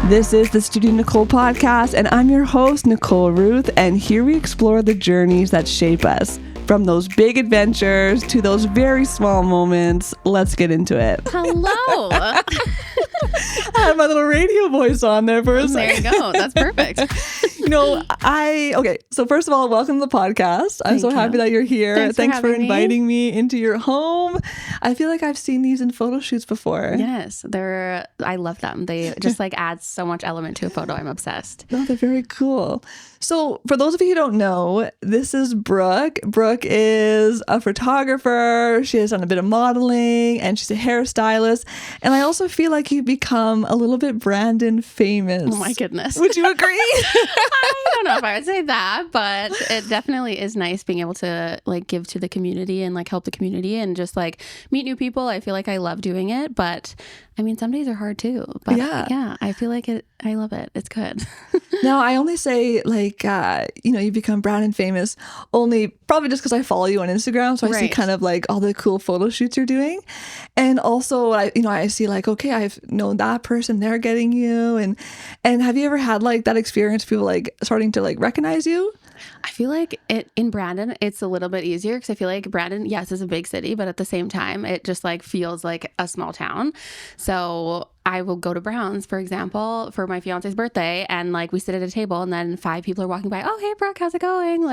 This is the Studio Nicole podcast, and I'm your host, Nicole Wruth, and here we explore the journeys that shape us. From those big adventures to those very small moments. Let's get into it. Hello. I had my little radio voice on there for a second. There you go. That's perfect. Okay. So first of all, welcome to the podcast. I'm so happy that you're here. Thanks for inviting me into your home. I feel like I've seen these in photo shoots before. Yes. I love them. They just add so much element to a photo. I'm obsessed. No, they're very cool. So for those of you who don't know, this is Brooke. Brooke is a photographer. She has done a bit of modeling and she's a hairstylist. And I also feel like you've become a little bit Brandon famous. Oh my goodness. Would you agree? I don't know if I would say that, but it definitely is nice being able to give to the community and help the community and just meet new people. I feel like I love doing it, but I mean, some days are hard too. But yeah, I feel like I love it. It's good. Now, I only say you become Brandon famous only probably just because I follow you on Instagram. So I see kind of all the cool photo shoots you're doing. And also, I see okay, I've known that person, they're getting you. And have you ever had that experience, people starting to recognize you? I feel like in Brandon, it's a little bit easier because I feel like Brandon, yes, is a big city, but at the same time, it just feels like a small town. So I will go to Brown's, for example, for my fiance's birthday, and we sit at a table, and then 5 people are walking by. Oh, hey, Brooke, how's it going?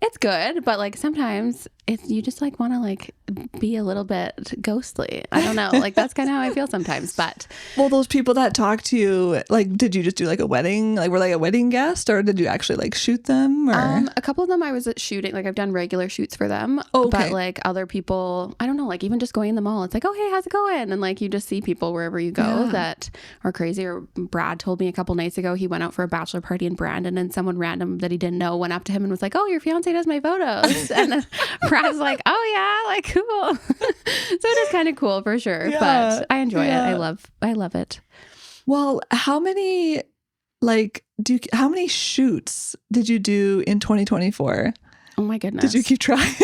It's good, but sometimes you just want to be a little bit ghostly. I don't know, that's kind of how I feel sometimes. But well, those people that talk to you, did you just do a wedding? Were they a wedding guest, or did you actually shoot them? Or a couple of them I was shooting. I've done regular shoots for them. Oh, okay. But other people, I don't know, even just going in the mall, it's oh, hey, how's it going? And you just see people wherever you go that are crazy. Or Brad told me a couple nights ago he went out for a bachelor party in Brandon, and someone random that he didn't know went up to him and was oh, your fiance does my photos. And then Brad's oh yeah, cool. So it is kind of cool for sure. Yeah, but I enjoy it. I love it. Well, how many how many shoots did you do in 2024? Oh my goodness. Did you keep trying?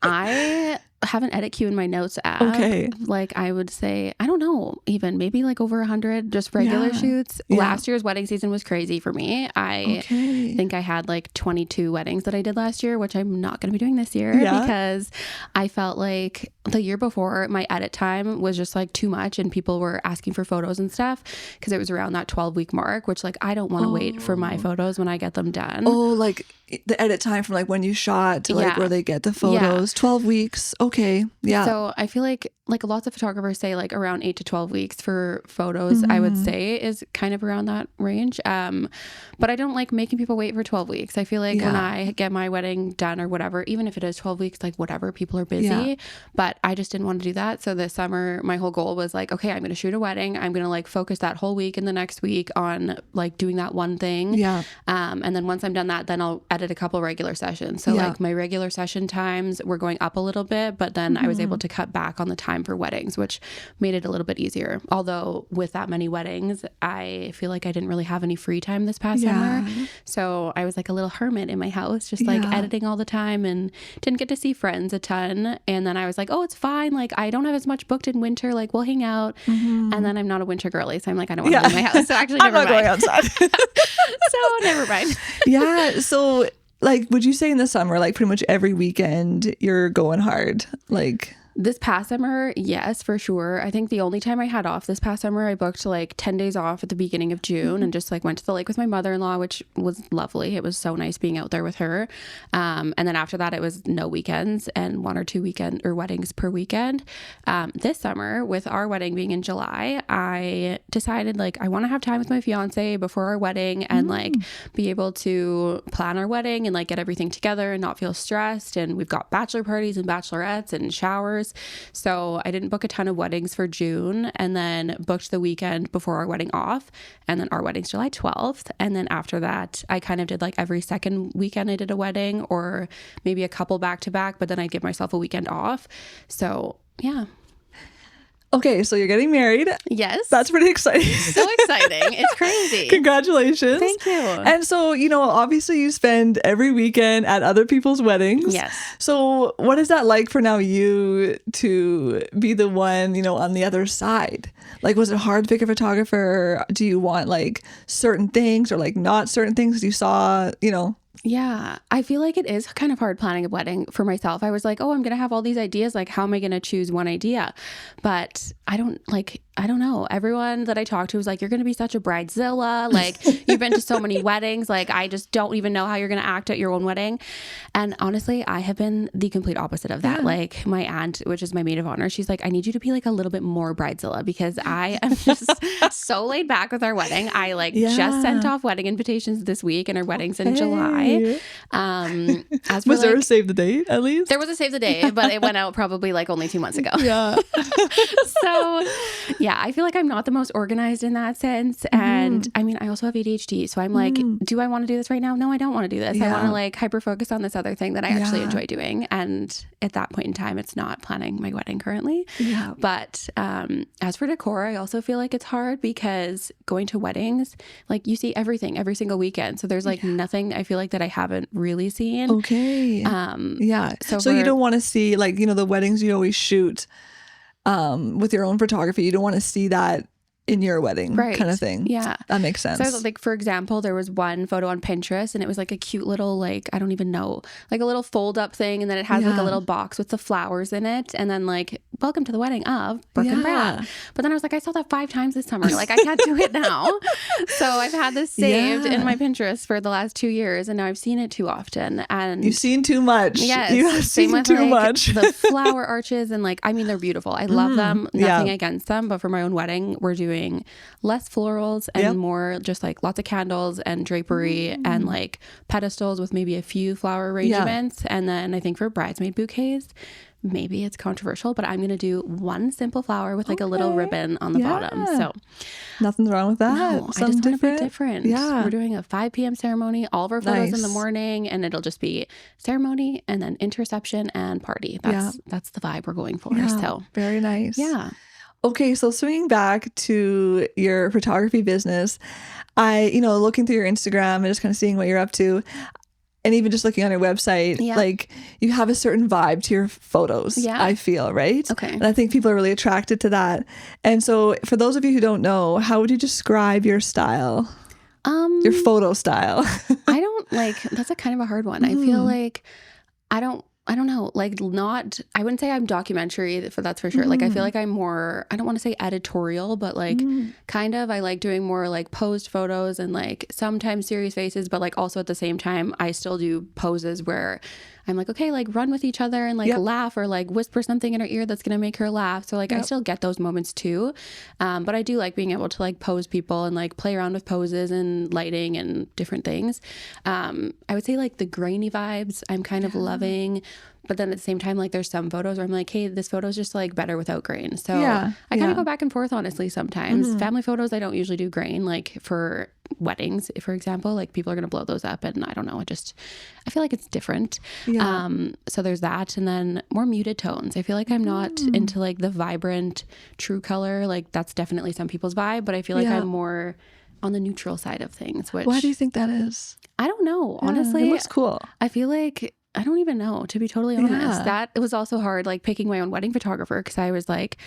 I have an edit queue in my notes app. Okay. I would say, I don't know, even maybe over 100 just regular shoots. Yeah. Last year's wedding season was crazy for me. I think I had 22 weddings that I did last year, which I'm not going to be doing this year because I felt the year before my edit time was just too much, and people were asking for photos and stuff because it was around that 12-week mark, which I don't want to wait for my photos when I get them done. Oh, the edit time from when you shot to where they get the photos. 12 weeks. Okay. Yeah. So I feel like lots of photographers say around 8 to 12 weeks for photos. Mm-hmm. I would say is kind of around that range. But I don't like making people wait for 12 weeks. I feel when I get my wedding done or whatever, even if it is 12 weeks, whatever, people are busy. Yeah. But I just didn't want to do that. So this summer, my whole goal was okay, I'm going to shoot a wedding. I'm going to focus that whole week and the next week on doing that one thing. Yeah. And then once I'm done that, then I'll edit a couple regular sessions. So my regular session times were going up a little bit, but then I was able to cut back on the time for weddings, which made it a little bit easier. Although with that many weddings, I feel I didn't really have any free time this past summer. So I was a little hermit in my house, just editing all the time and didn't get to see friends a ton. And then I was oh, it's fine. I don't have as much booked in winter. We'll hang out. Mm-hmm. And then I'm not a winter girly. So I'm I don't want to leave my house. So actually, never mind. I'm not going outside. So never mind. Yeah. So would you say in the summer, pretty much every weekend you're going hard? This past summer, yes, for sure. I think the only time I had off this past summer, I booked 10 days off at the beginning of June and just went to the lake with my mother-in-law, which was lovely. It was so nice being out there with her. And then after that, it was no weekends and 1 or 2 weddings per weekend. This summer, with our wedding being in July, I decided I want to have time with my fiance before our wedding and be able to plan our wedding and get everything together and not feel stressed. And we've got bachelor parties and bachelorettes and showers. So I didn't book a ton of weddings for June, and then booked the weekend before our wedding off. And then our wedding's July 12th. And then after that, I kind of did every second weekend I did a wedding, or maybe a couple back to back, but then I'd give myself a weekend off. So yeah. Okay, so you're getting married. Yes. That's pretty exciting. So exciting. It's crazy. Congratulations. Thank you. And so, obviously you spend every weekend at other people's weddings. Yes. So what is that like for now you to be the one, on the other side? Like, was it hard to pick a photographer? Do you want like certain things or like not certain things you saw, Yeah, I feel like it is kind of hard planning a wedding for myself. I was like, oh, I'm going to have all these ideas. Like, how am I going to choose one idea? But I don't know. Everyone that I talked to was like, you're going to be such a bridezilla. Like, you've been to so many weddings. Like, I just don't even know how you're going to act at your own wedding. And honestly, I have been the complete opposite of that. Yeah. Like, my aunt, which is my maid of honor, she's like, I need you to be like a little bit more bridezilla because I am just so laid back with our wedding. I just sent off wedding invitations this week and our wedding's in July. Was there a save the date at least? There was a save the date, but it went out probably like only 2 months ago. Yeah. So yeah, I feel like I'm not the most organized in that sense. And I mean, I also have ADHD. So I'm like, do I want to do this right now? No, I don't want to do this. Yeah. I want to like hyper focus on this other thing that I actually enjoy doing. And at that point in time, it's not planning my wedding currently. Yeah. But as for decor, I also feel like it's hard because going to weddings, like you see everything every single weekend. So there's like nothing I feel like that I haven't really seen. Okay. Yeah. So you don't want to see like, the weddings you always shoot with your own photography. You don't want to see that in your wedding kind of thing. Yeah. That makes sense. So like, for example, there was one photo on Pinterest and it was like a cute little, like, I don't even know, like a little fold up thing. And then it has like a little box with the flowers in it. And then like, welcome to the wedding of Brooke and Brad. But then I was like, I saw that 5 times this summer. Like I can't do it now. So I've had this saved in my Pinterest for the last 2 years. And now I've seen it too often. And you've seen too much. Yes. You have seen too much. The flower arches and like, I mean, they're beautiful. I love them. Nothing against them. But for my own wedding, we're doing less florals and more just like lots of candles and drapery and like pedestals with maybe a few flower arrangements. And then I think for bridesmaid bouquets, maybe it's controversial, but I'm going to do one simple flower with like a little ribbon on the bottom. So nothing's wrong with that. No, I just want to be different. Yeah. We're doing a 5 p.m. ceremony, all of our photos in the morning, and it'll just be ceremony and then interception and party. That's the vibe we're going for. Yeah. So very nice. Yeah. Okay, so swinging back to your photography business, looking through your Instagram and just kind of seeing what you're up to, and even just looking on your website, like you have a certain vibe to your photos, I feel, right? Okay. And I think people are really attracted to that. And so for those of you who don't know, how would you describe your style? Your photo style? I don't that's a kind of a hard one. I feel like I don't know, like I wouldn't say I'm documentary, that's for sure. Like, I feel like I'm more, I don't want to say editorial, but like kind of, I like doing more like posed photos and like sometimes serious faces, but like also at the same time, I still do poses where I'm like, okay, like run with each other and like laugh or like whisper something in her ear that's going to make her laugh. So like I still get those moments too. But I do like being able to like pose people and like play around with poses and lighting and different things. I would say like the grainy vibes I'm kind of loving. But then at the same time, like there's some photos where I'm like, hey, this photo is just like better without grain. So I kind of go back and forth, honestly, sometimes. Family photos, I don't usually do grain. Like for weddings, for example, like people are going to blow those up. And I don't know, I feel like it's different. Yeah. So there's that. And then more muted tones. I feel like I'm not into like the vibrant true color. Like that's definitely some people's vibe. But I feel like I'm more on the neutral side of things. Which, why do you think that is? I don't know. Honestly, it looks cool. I feel like, I don't even know, to be totally honest. That it was also hard, like picking my own wedding photographer, because I was like,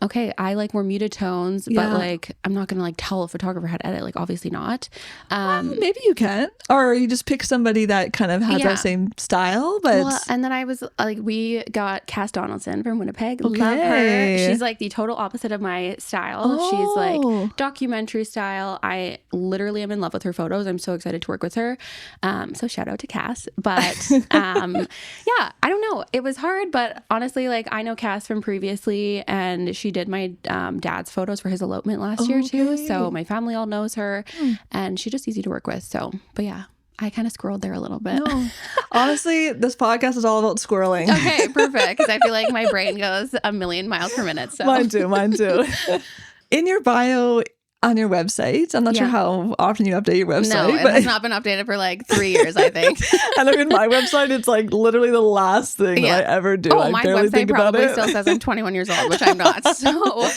okay, I like more muted tones, but like I'm not gonna like tell a photographer how to edit. Like obviously not. Maybe you can, or you just pick somebody that kind of has that same style. But and then I was like, we got Cass Donaldson from Winnipeg. Love her. She's like the total opposite of my style. She's like documentary style. I literally am in love with her photos. I'm so excited to work with her. So shout out to Cass. But I don't know. It was hard, but honestly, like I know Cass from previously, and she did my dad's photos for his elopement last year too. So my family all knows her, and she's just easy to work with. So, but yeah, I kind of squirreled there a little bit. No. Honestly, this podcast is all about squirreling. Okay, perfect. Because I feel like my brain goes a million miles per minute. So Mine too. In your bio, on your website. I'm not sure how often you update your website. No, it has not been updated for like 3 years, I think. And I mean, my website, it's like literally the last thing that I ever do. I my barely website think about probably it. still says I'm 21 years old, which I'm not. So,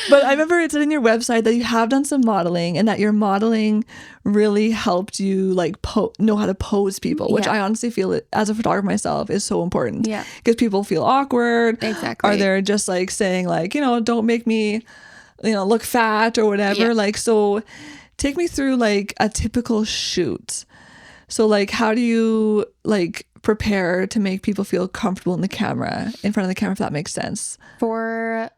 but I remember it said in your website that you have done some modeling and that your modeling really helped you like know how to pose people, which I honestly feel it as a photographer myself is so important. Yeah, because people feel awkward. Exactly. Or they're just like saying like, don't make me, look fat or whatever. Like, so take me through like a typical shoot. So like, how do you like prepare to make people feel comfortable in front of the camera, if that makes sense? For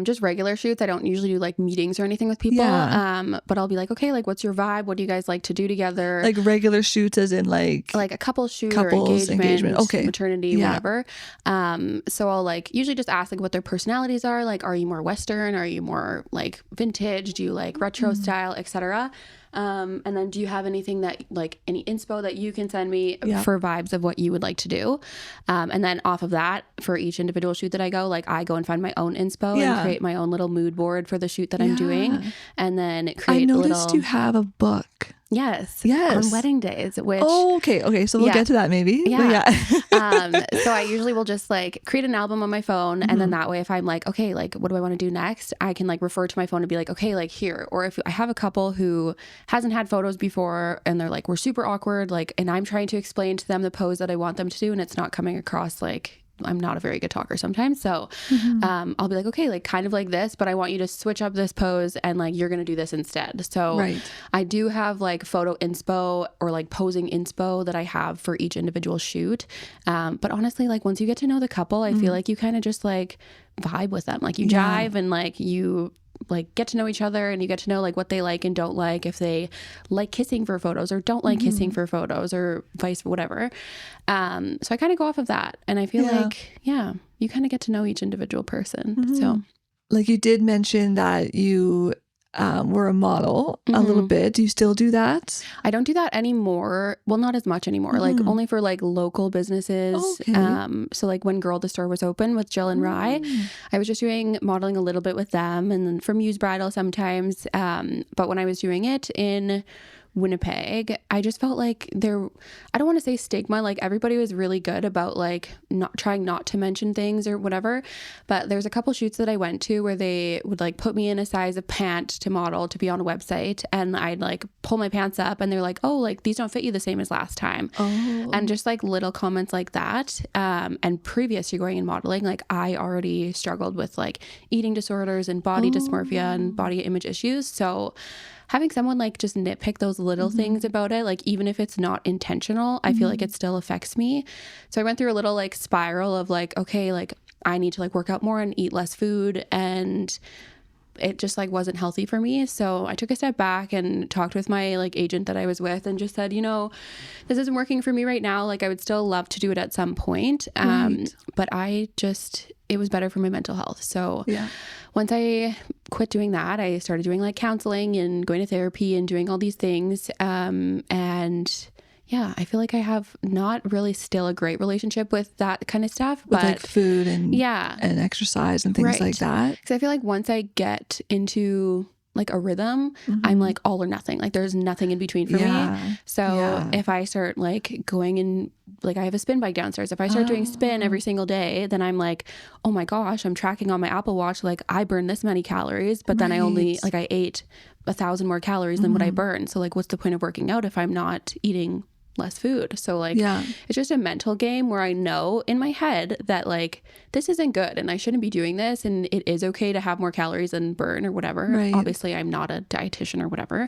just regular shoots, I don't usually do like meetings or anything with people. But I'll be like, okay, like what's your vibe? What do you guys like to do together? Like regular shoots as in like a couple shoot or engagement, okay, maternity, whatever. So I'll like usually just ask like what their personalities are. Like, are you more Western? Are you more like vintage? Do you like retro style, etc.? And then do you have anything that like any inspo that you can send me for vibes of what you would like to do? And then off of that, for each individual shoot that I go, like I go and find my own inspo and create my own little mood board for the shoot that I'm doing. And then create I noticed you have a book. Yes. On wedding days, which... Oh, okay. So we'll get to that maybe. Yeah. So I usually will just like create an album on my phone. And then that way, if I'm like, okay, like what do I want to do next? I can like refer to my phone and be like, okay, like here. Or if I have a couple who hasn't had photos before and they're like, we're super awkward, like, and I'm trying to explain to them the pose that I want them to do and it's not coming across like... I'm not a very good talker sometimes. So I'll be like, okay, like kind of like this, but I want you to switch up this pose and like you're going to do this instead. So I do have like photo inspo or like posing inspo that I have for each individual shoot. But honestly, like once you get to know the couple, I feel like you kind of just like vibe with them. Like you jive and like you like get to know each other and you get to know like what they like and don't like, if they like kissing for photos or don't like kissing for photos or vice whatever. So I kind of go off of that and I feel like you kind of get to know each individual person. So like you did mention that you were a model a little bit. Do you still do that? I don't do that anymore. Well, not as much anymore. Like only for like local businesses. So like when Girl the Store was open with Jill and Rye, I was just doing modeling a little bit with them and then for Muse Bridal sometimes. But when I was doing it in Winnipeg, I just felt like I don't want to say stigma, like everybody was really good about like trying not to mention things or whatever, but there's a couple shoots that I went to where they would like put me in a size of pant to model to be on a website and I'd like pull my pants up and they're like, oh, like these don't fit you the same as last time. And just like little comments like that. And previous to going in modeling, like I already struggled with like eating disorders and body dysmorphia and body image issues. So having someone like just nitpick those little things about it, like even if it's not intentional, I feel like it still affects me. So I went through a little like spiral of like, okay, like I need to like work out more and eat less food, and it just like wasn't healthy for me. So I took a step back and talked with my like agent that I was with and just said, this isn't working for me right now. Like I would still love to do it at some point. But it was better for my mental health. So once I quit doing that, I started doing like counseling and going to therapy and doing all these things. And I feel like I have not really still a great relationship with that kind of stuff, but like food and and exercise and things like that. Because I feel like once I get into like a rhythm, I'm like all or nothing. Like there's nothing in between for me. So if I start like going in, like I have a spin bike downstairs. If I start doing spin every single day, then I'm like, oh my gosh, I'm tracking on my Apple Watch. Like I burn this many calories, but then I only like I ate 1,000 more calories than what I burned. So like, what's the point of working out if I'm not eating less food? So like it's just a mental game where I know in my head that like this isn't good and I shouldn't be doing this, and it is okay to have more calories and burn or whatever. Obviously I'm not a dietitian or whatever,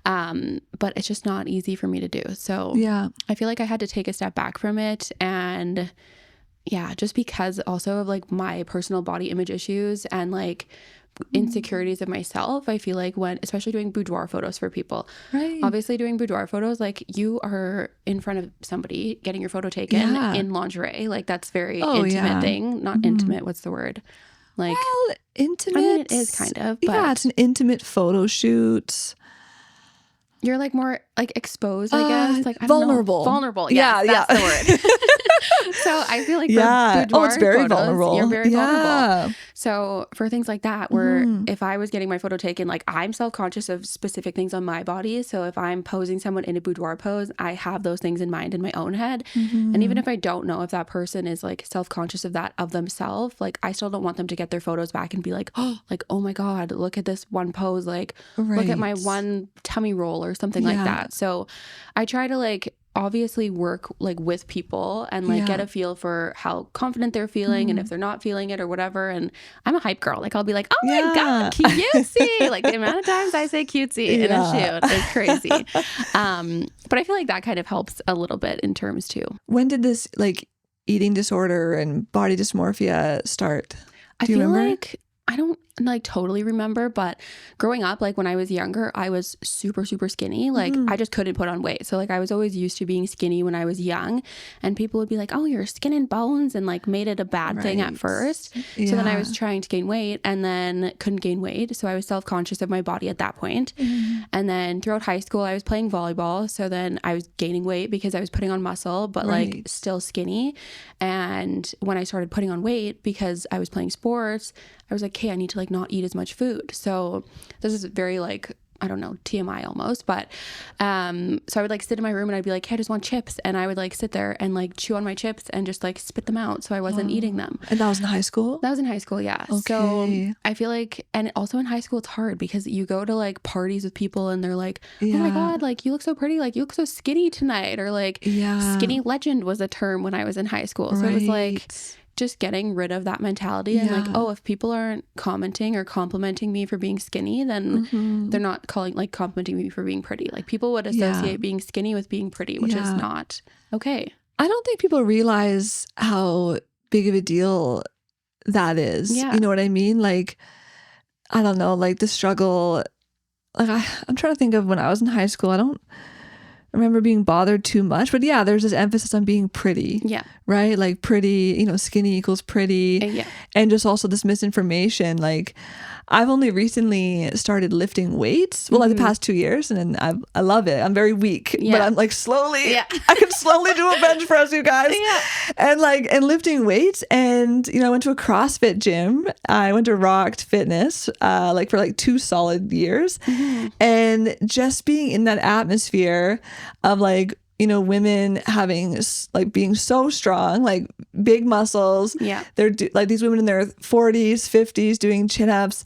but it's just not easy for me to do. So I feel like I had to take a step back from it, and just because also of like my personal body image issues and like insecurities of myself. I feel like when, especially doing boudoir photos for people, obviously doing boudoir photos, like you are in front of somebody getting your photo taken in lingerie. Like that's very intimate thing. Not intimate. What's the word? Like, well, intimate. I mean, it is kind of, but it's an intimate photo shoot. You're like more like exposed, I guess. Like I don't know. Vulnerable. Vulnerable. Yes, Yeah, that's the word. So I feel like for boudoir it's very photos, vulnerable. you're very Yeah. vulnerable. So for things like that, where if I was getting my photo taken, like I'm self-conscious of specific things on my body. So if I'm posing someone in a boudoir pose, I have those things in mind in my own head. And even if I don't know if that person is like self-conscious of that of themselves, like I still don't want them to get their photos back and be like, oh my God, look at this one pose. Like, look at my one tummy roll or something like that. So I try to like obviously work like with people and like get a feel for how confident they're feeling and if they're not feeling it or whatever. And I'm a hype girl. Like I'll be like, oh my God, cutesy. Like the amount of times I say cutesy in a shoot is crazy. But I feel like that kind of helps a little bit in terms too. When did this like eating disorder and body dysmorphia start? I feel like I don't like totally remember, but growing up, like when I was younger, I was super, super skinny. Like I just couldn't put on weight. So like I was always used to being skinny when I was young, and people would be like, oh, you're skin and bones, and like made it a bad thing at first. So then I was trying to gain weight and then couldn't gain weight. So I was self-conscious of my body at that point. And then throughout high school, I was playing volleyball. So then I was gaining weight because I was putting on muscle, but like still skinny. And when I started putting on weight because I was playing sports, I was like, okay, I need to like not eat as much food. So this is very like, I don't know, TMI almost, but so I would like sit in my room and I'd be like, hey, I just want chips. And I would like sit there and like chew on my chips and just like spit them out. So I wasn't eating them. And that was in high school? That was in high school, yeah. Okay. So I feel like, and also in high school, it's hard because you go to like parties with people and they're like, oh my God, like you look so pretty. Like you look so skinny tonight. Or like skinny legend was a term when I was in high school. So it was like just getting rid of that mentality and like, oh, if people aren't commenting or complimenting me for being skinny, then they're not complimenting me for being pretty. Like people would associate being skinny with being pretty, which is not okay. I don't think people realize how big of a deal that is. Yeah. You know what I mean? Like, I don't know, like the struggle, like I'm trying to think of when I was in high school. I don't remember being bothered too much, but yeah, there's this emphasis on being pretty. Yeah. Right? Like pretty, you know, skinny equals pretty. Yeah. And just also this misinformation. Like I've only recently started lifting weights. Well, like the past 2 years, and I love it. I'm very weak, but I'm like slowly, I can slowly do a bench press, you guys. And like, and lifting weights. And, you know, I went to a CrossFit gym. I went to Rocked Fitness, like for like 2 solid years. And just being in that atmosphere of like, you know, women having like being so strong, like big muscles. Yeah. They're like these women in their 40s, 50s doing chin-ups.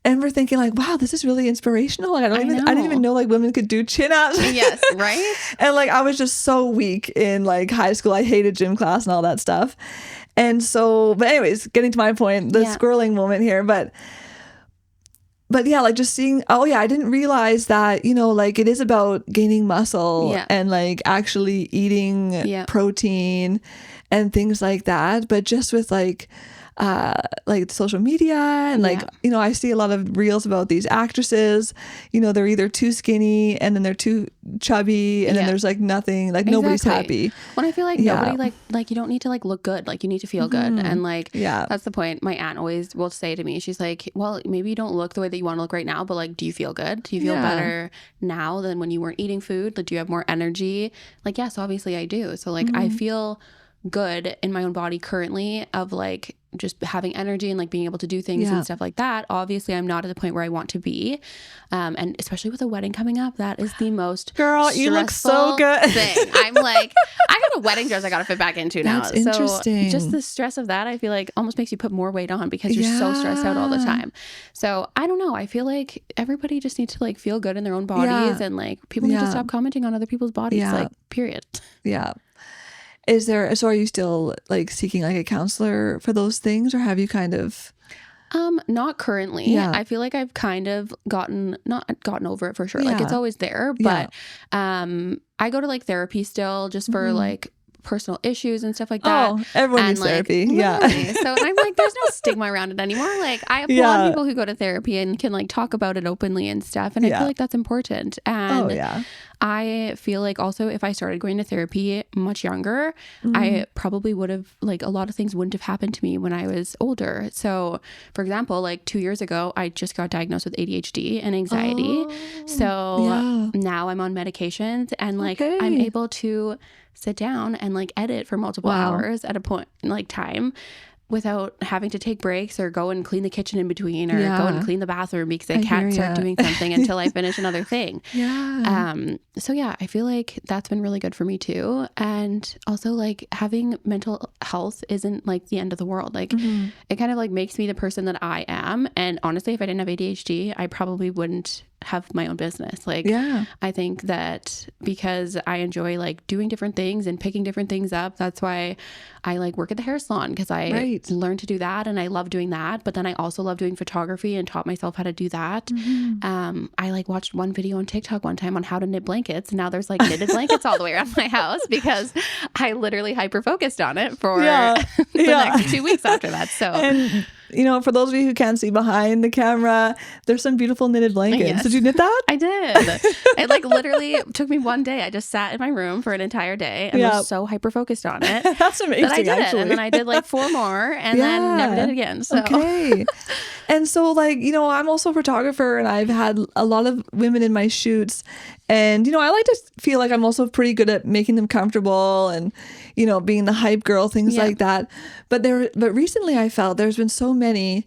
And we're thinking like, wow, this is really inspirational. Like I didn't even know like women could do chin-ups. Yes, right? And like I was just so weak in like high school. I hated gym class and all that stuff. And so, but anyways, getting to my point, the squirreling moment here, but yeah, like just seeing, I didn't realize that, you know, like it is about gaining muscle and like actually eating protein and things like that. But just with like social media and like, you know, I see a lot of reels about these actresses, you know, they're either too skinny and then they're too chubby and then there's like nothing, like nobody's happy. When I feel like nobody like you don't need to like look good, like you need to feel good. And like, that's the point. My aunt always will say to me, she's like, well, maybe you don't look the way that you want to look right now, but like, do you feel good? Do you feel better now than when you weren't eating food? Like, do you have more energy? Like, yes, obviously I do. So like, I feel good in my own body currently of like just having energy and like being able to do things and stuff like that. Obviously I'm not at the point where I want to be, and especially with a wedding coming up, that is the most you look so good thing. I'm like, I got a wedding dress I gotta fit back into now. That's interesting. So just the stress of that, I feel like almost makes you put more weight on because you're so stressed out all the time. So I don't know, I feel like everybody just needs to like feel good in their own bodies and like people need to stop commenting on other people's bodies, like period. So are you still like seeking like a counselor for those things, or have you kind of? Not currently. I feel like I've kind of not gotten over it for sure. Like it's always there, but I go to like therapy still just for like personal issues and stuff like that. Oh, everyone needs therapy. Yeah. So I'm like, there's no stigma around it anymore. Like, I applaud people who go to therapy and can like talk about it openly and stuff. And I feel like that's important. And I feel like also if I started going to therapy much younger, I probably would have, like, a lot of things wouldn't have happened to me when I was older. So for example, like 2 years ago, I just got diagnosed with ADHD and anxiety. So now I'm on medications and like I'm able to sit down and like edit for multiple hours at a point like time without having to take breaks or go and clean the kitchen in between or go and clean the bathroom because I can't start doing something until I finish another thing. So yeah, I feel like that's been really good for me too. And also like having mental health isn't like the end of the world. Like it kind of like makes me the person that I am. And honestly, if I didn't have ADHD, I probably wouldn't have my own business. Like I think that because I enjoy like doing different things and picking different things up, that's why I like work at the hair salon, because I learned to do that and I love doing that. But then I also love doing photography and taught myself how to do that. I like watched one video on TikTok one time on how to knit blankets, and now there's like knitted blankets all the way around my house because I literally hyper focused on it for the next 2 weeks after that. So and you know, for those of you who can't see behind the camera, there's some beautiful knitted blankets. Yes. Did you knit that? I did. It like literally took me one day. I just sat in my room for an entire day and was so hyper focused on it. That's amazing. That I did actually. It. And then I did like 4 more and then never did it again. So. Okay. And so like, you know, I'm also a photographer and I've had a lot of women in my shoots. And, you know, I like to feel like I'm also pretty good at making them comfortable and, you know, being the hype girl, things like that. But recently I felt there's been so many,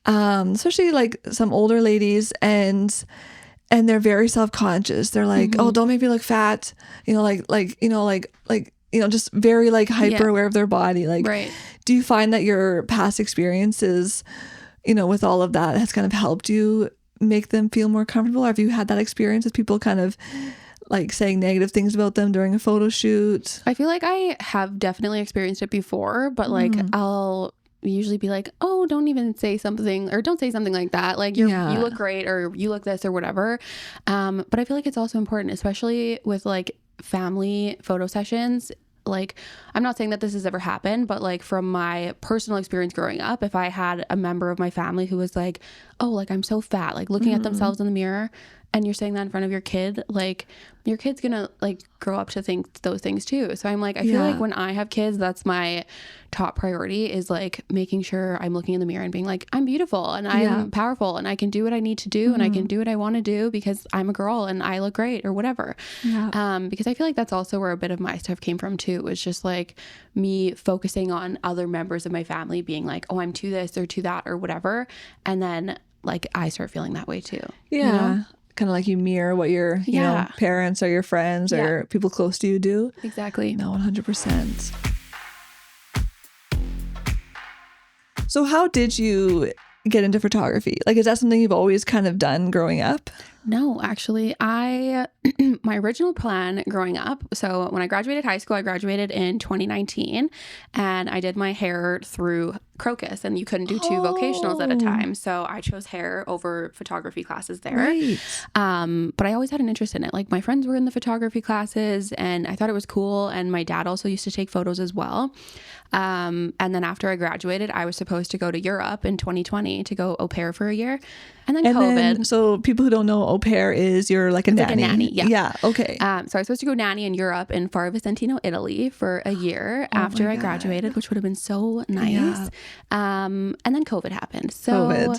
especially like some older ladies and they're very self-conscious. They're like, oh, don't make me look fat. You know, just very like hyper aware of their body. Like, do you find that your past experiences, you know, with all of that has kind of helped you make them feel more comfortable? Or have you had that experience with people kind of like saying negative things about them during a photo shoot? I feel like I have definitely experienced it before, but like I'll usually be like, oh, don't even say something, or don't say something like that. Like you look great, or you look this or whatever. But I feel like it's also important, especially with like family photo sessions. Like, I'm not saying that this has ever happened, but like from my personal experience growing up, if I had a member of my family who was like, oh, like I'm so fat, like looking at themselves in the mirror, and you're saying that in front of your kid, like your kid's gonna like grow up to think those things too. So I'm like, I feel like when I have kids, that's my top priority, is like making sure I'm looking in the mirror and being like, I'm beautiful and I'm powerful and I can do what I need to do and I can do what I want to do because I'm a girl and I look great or whatever. Because I feel like that's also where a bit of my stuff came from too. It was just like me focusing on other members of my family being like, oh, I'm to this or to that or whatever. And then like I start feeling that way too. Yeah. You know? Kind of like you mirror what your you know, parents or your friends or people close to you do. Exactly. No, 100%. So how did you get into photography? Like, is that something you've always kind of done growing up? No, actually, my original plan growing up, so when I graduated high school, I graduated in 2019 and I did my hair through Crocus, and you couldn't do 2 vocationals at a time. So I chose hair over photography classes there. But I always had an interest in it. Like my friends were in the photography classes and I thought it was cool. And my dad also used to take photos as well. And then after I graduated, I was supposed to go to Europe in 2020 to go au pair for a year. And then COVID. So people who don't know, au pair is you're like a nanny. Like a nanny, yeah. Okay. So I was supposed to go nanny in Europe in Far Vicentino, Italy for a year after I graduated, which would have been so nice. And then COVID happened. So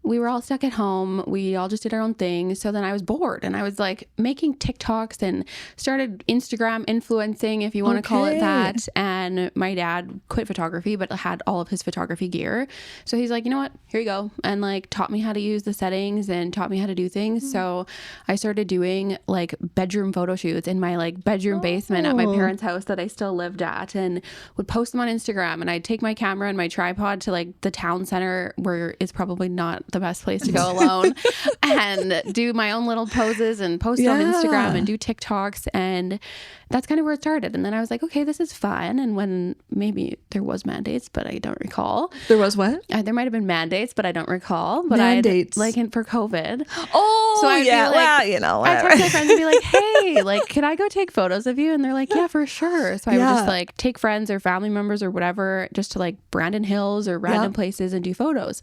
we were all stuck at home. We all just did our own thing. So then I was bored and I was like making TikToks and started Instagram influencing, if you want to call it that. And my dad quit photography, but had all of his photography gear. So he's like, you know what, here you go. And like taught me how to use the settings and taught me how to do things. So I started doing like bedroom photo shoots in my like bedroom basement at my parents' house that I still lived at, and would post them on Instagram. And I'd take my camera and my tripod to like the town center where it's probably not the best place to go alone and do my own little poses and post on Instagram and do TikToks. And that's kind of where it started. And then I was like, okay, this is fun. And when maybe there was mandates, but I don't recall. There was what? There might have been mandates, but I don't recall. But mandates. Like for COVID. Oh, so yeah. Well, you know, whatever. I text my friends and be like, hey, like, could I go take photos of you? And they're like, yeah, for sure. So I would just like take friends or family members or whatever, just to like Brandon Hills or random places and do photos.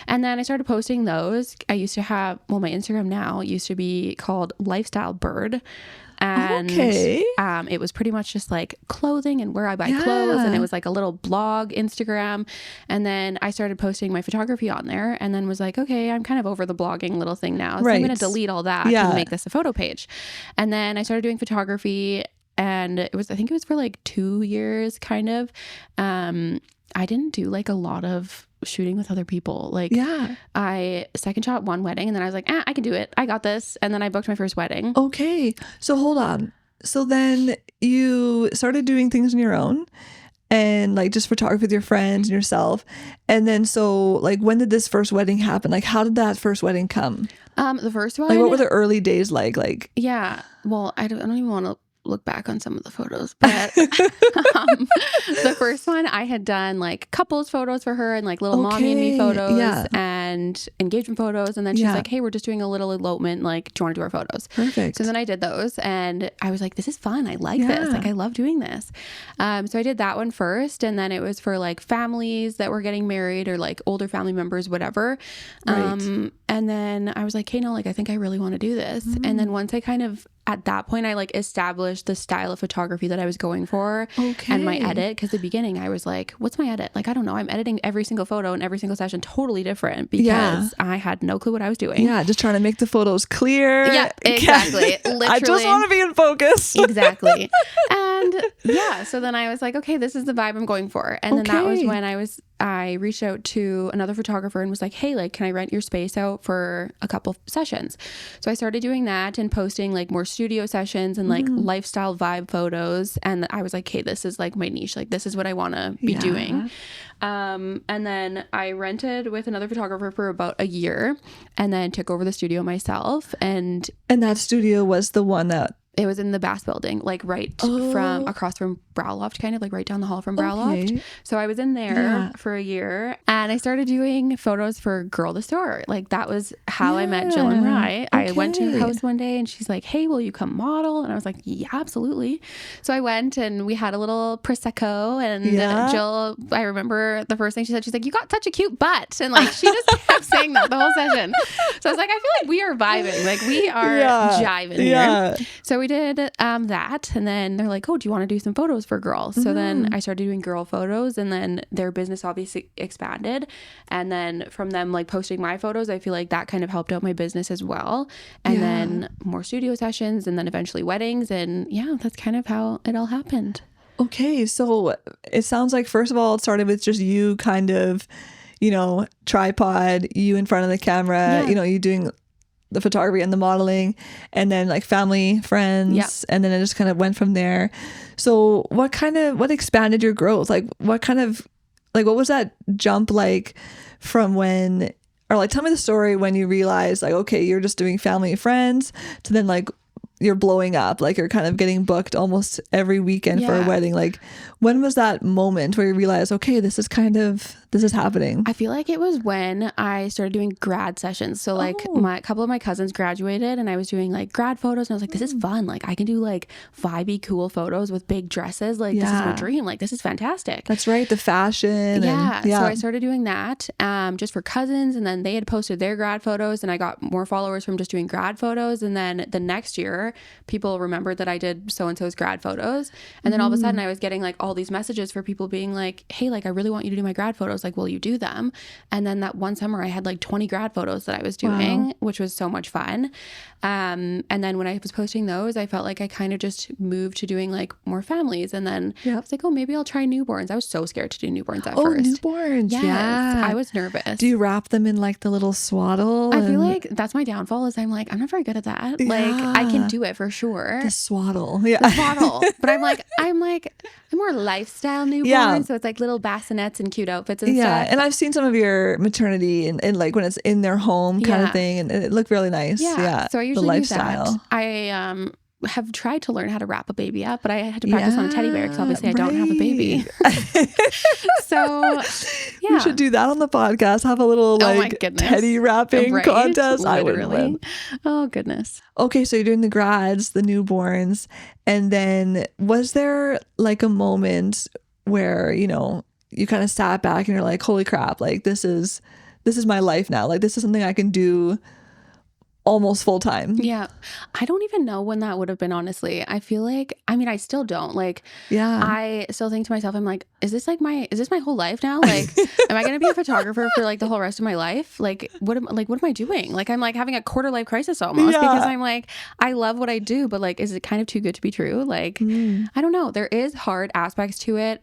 And then I started posting those. I used to have, well, my Instagram now used to be called Lifestyle Burd. And it was pretty much just like clothing and where I buy clothes, and it was like a little blog Instagram. And then I started posting my photography on there, and then was like, okay, I'm kind of over the blogging little thing now, so I'm going to delete all that and make this a photo page. And then I started doing photography, and I think it was for like 2 years kind of. I didn't do like a lot of shooting with other people. Like I second shot one wedding, and then I was like, I can do it. I got this. And then I booked my first wedding. Okay. So hold on. So then you started doing things on your own and like just photography with your friends and yourself. And then so like when did this first wedding happen? Like how did that first wedding come? The first one. Like what were the early days like? Yeah. Well, I don't even want to look back on some of the photos, but the first one I had done like couples photos for her and like little mommy and me photos and engagement photos, and then she's like, hey, we're just doing a little elopement, like do you want to do our photos? Perfect. So then I did those, and I was like, this is fun, I like this, like I love doing this. So I did that one first, and then it was for like families that were getting married or like older family members, whatever. And then I was like, hey, no, like I think I really want to do this. And then once I kind of at that point, I like established the style of photography that I was going for and my edit. Because the beginning I was like, what's my edit? Like, I don't know. I'm editing every single photo and every single session totally different because I had no clue what I was doing. Yeah, just trying to make the photos clear. Yeah, exactly. Literally. I just want to be in focus. Exactly. And so then I was like, okay, this is the vibe I'm going for. And then that was when I reached out to another photographer and was like, hey, like, can I rent your space out for a couple sessions? So I started doing that and posting like more studio sessions and like lifestyle vibe photos. And I was like, hey, this is like my niche. Like, this is what I want to be doing. And then I rented with another photographer for about a year and then took over the studio myself. And that studio was the one that it was in the Bass building, like from across from Browloft, kind of like right down the hall from Browloft. So I was in there for a year, and I started doing photos for Girl the Store. Like that was how I met Jill and Rye. I went to her house one day and she's like, hey, will you come model? And I was like, yeah, absolutely. So I went and we had a little Prosecco, and Jill, I remember the first thing she said, she's like, you got such a cute butt. And like, she just kept saying that the whole session. So I was like, I feel like we are vibing. Like we are jiving here. So we did that, and then they're like, oh, do you want to do some photos for girls? So then I started doing girl photos, and then their business obviously expanded, and then from them like posting my photos, I feel like that kind of helped out my business as well. And then more studio sessions, and then eventually weddings, and that's kind of how it all happened. Okay, so it sounds like first of all it started with just you kind of, tripod, you in front of the camera, you doing the photography and the modeling, and then like family, friends, and then it just kind of went from there. So what expanded your growth? Like what was that jump like from when, or like tell me the story when you realized like, okay, you're just doing family and friends to then like you're blowing up, like you're kind of getting booked almost every weekend for a wedding. Like when was that moment where you realized, okay, this is happening? I feel like it was when I started doing grad sessions. So like a couple of my cousins graduated, and I was doing like grad photos, and I was like, this is fun. Like I can do like vibey, cool photos with big dresses. Like this is my dream. Like this is fantastic. That's right. The fashion. So I started doing that just for cousins, and then they had posted their grad photos, and I got more followers from just doing grad photos. And then the next year, people remembered that I did so-and-so's grad photos. And then all of a sudden I was getting like all these messages for people being like, hey, like I really want you to do my grad photos. Like, will you do them? And then that one summer I had like 20 grad photos that I was doing, which was so much fun. And then when I was posting those, I felt like I kind of just moved to doing like more families. And then I was like, oh, maybe I'll try newborns. I was so scared to do newborns at first. Newborns. Yes. Yeah. I was nervous. Do you wrap them in like the little swaddle? I feel like that's my downfall is I'm not very good at that. Like I can do it for sure. The swaddle. The swaddle. But I'm more lifestyle newborn. So it's like little bassinets and cute outfits and stuff. And I've seen some of your maternity and like when it's in their home kind of thing, and it looked really nice. So I usually do that. I have tried to learn how to wrap a baby up, but I had to practice on a teddy bear because obviously I don't have a baby. So we should do that on the podcast. Have a little like teddy wrapping contest. I would win. Oh goodness. Okay, so you're doing the grads, the newborns, and then was there like a moment where, you know, you kind of sat back and you're like, holy crap, like this is my life now. Like this is something I can do almost full time. Yeah. I don't even know when that would have been, honestly. I feel like, I mean, I still don't. Like, I still think to myself, I'm like, is this my whole life now? Like, am I going to be a photographer for like the whole rest of my life? Like, what am I doing? Like, I'm like having a quarter life crisis almost because I'm like, I love what I do, but like, is it kind of too good to be true? Like, I don't know. There is hard aspects to it.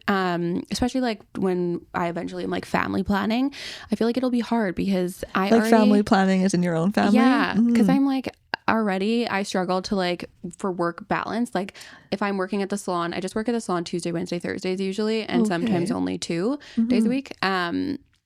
Especially like when I eventually am like family planning, I feel like it'll be hard because family planning is in your own family. Yeah. Because I'm like, already I struggle to like for work balance. Like if I'm working at the salon, I just work at the salon Tuesday, Wednesday, Thursdays usually, and sometimes only 2 days a week.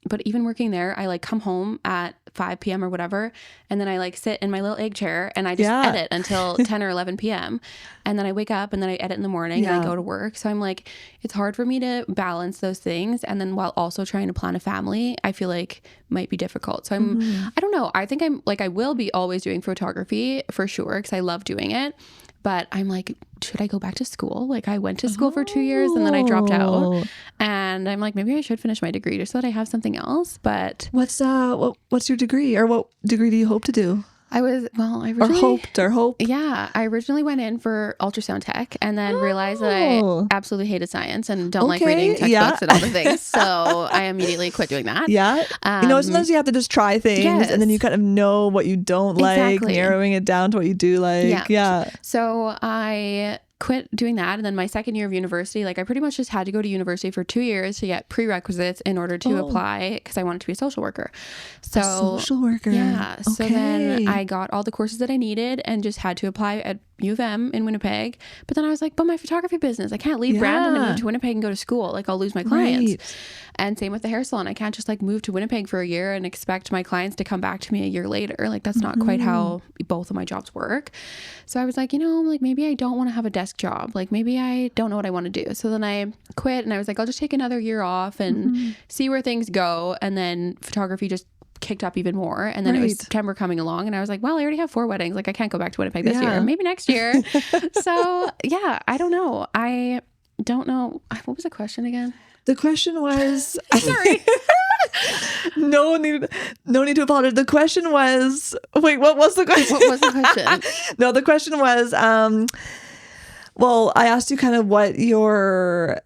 But even working there, I like come home at 5 p.m. or whatever, and then I like sit in my little egg chair and I just edit until 10 or 11 p.m. And then I wake up and then I edit in the morning and I go to work. So I'm like, it's hard for me to balance those things. And then while also trying to plan a family, I feel like might be difficult. So I don't know. I think I'm like, I will be always doing photography for sure because I love doing it. But I'm like, should I go back to school? Like I went to school for 2 years and then I dropped out. And I'm like, maybe I should finish my degree just so that I have something else. But what's your degree, or what degree do you hope to do? I originally hoped. Yeah. I originally went in for ultrasound tech and then realized that I absolutely hated science and don't like reading textbooks and all the things. So I immediately quit doing that. Yeah. Sometimes you have to just try things and then you kind of know what you don't like, narrowing it down to what you do like. Yeah. So I quit doing that. And then my second year of university, like I pretty much just had to go to university for 2 years to get prerequisites in order to apply because I wanted to be a social worker. So social worker. Yeah. Okay. So then I got all the courses that I needed and just had to apply at U of M in Winnipeg. But then I was like, but my photography business, I can't leave Brandon and move to Winnipeg and go to school. Like I'll lose my clients. Right. And same with the hair salon. I can't just like move to Winnipeg for a year and expect my clients to come back to me a year later. Like that's not quite how both of my jobs work. So I was like, like maybe I don't want to have a desk job. Like maybe I don't know what I want to do. So then I quit and I was like, I'll just take another year off and see where things go. And then photography just kicked up even more. And then it was September coming along and I was like, well, I already have 4 weddings. Like I can't go back to Winnipeg this year. Maybe next year. So yeah, I don't know. I don't know. What was the question again? The question was sorry. No need to apologize. The question was, wait, what was the question? What was the question? No, the question was, well, I asked you kind of what your,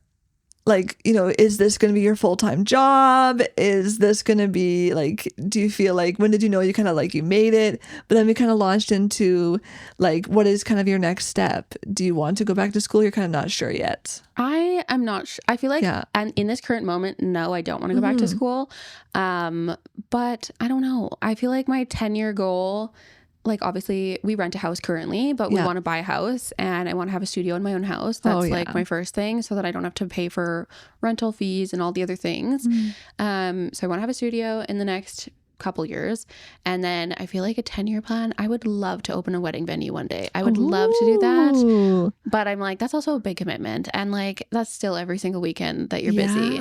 like, is this going to be your full-time job? Is this going to be like, do you feel like, when did you know you kind of like you made it? But then we kind of launched into like, what is kind of your next step? Do you want to go back to school? You're kind of not sure yet. I am not sure. I feel like, and in this current moment, no, I don't want to go back to school. But I don't know. I feel like my 10-year goal, like obviously we rent a house currently, but we want to buy a house and I want to have a studio in my own house. That's like my first thing so that I don't have to pay for rental fees and all the other things. So I want to have a studio in the next couple years. And then I feel like a 10-year plan, I would love to open a wedding venue one day. I would love to do that. But I'm like, that's also a big commitment. And like, that's still every single weekend that you're busy.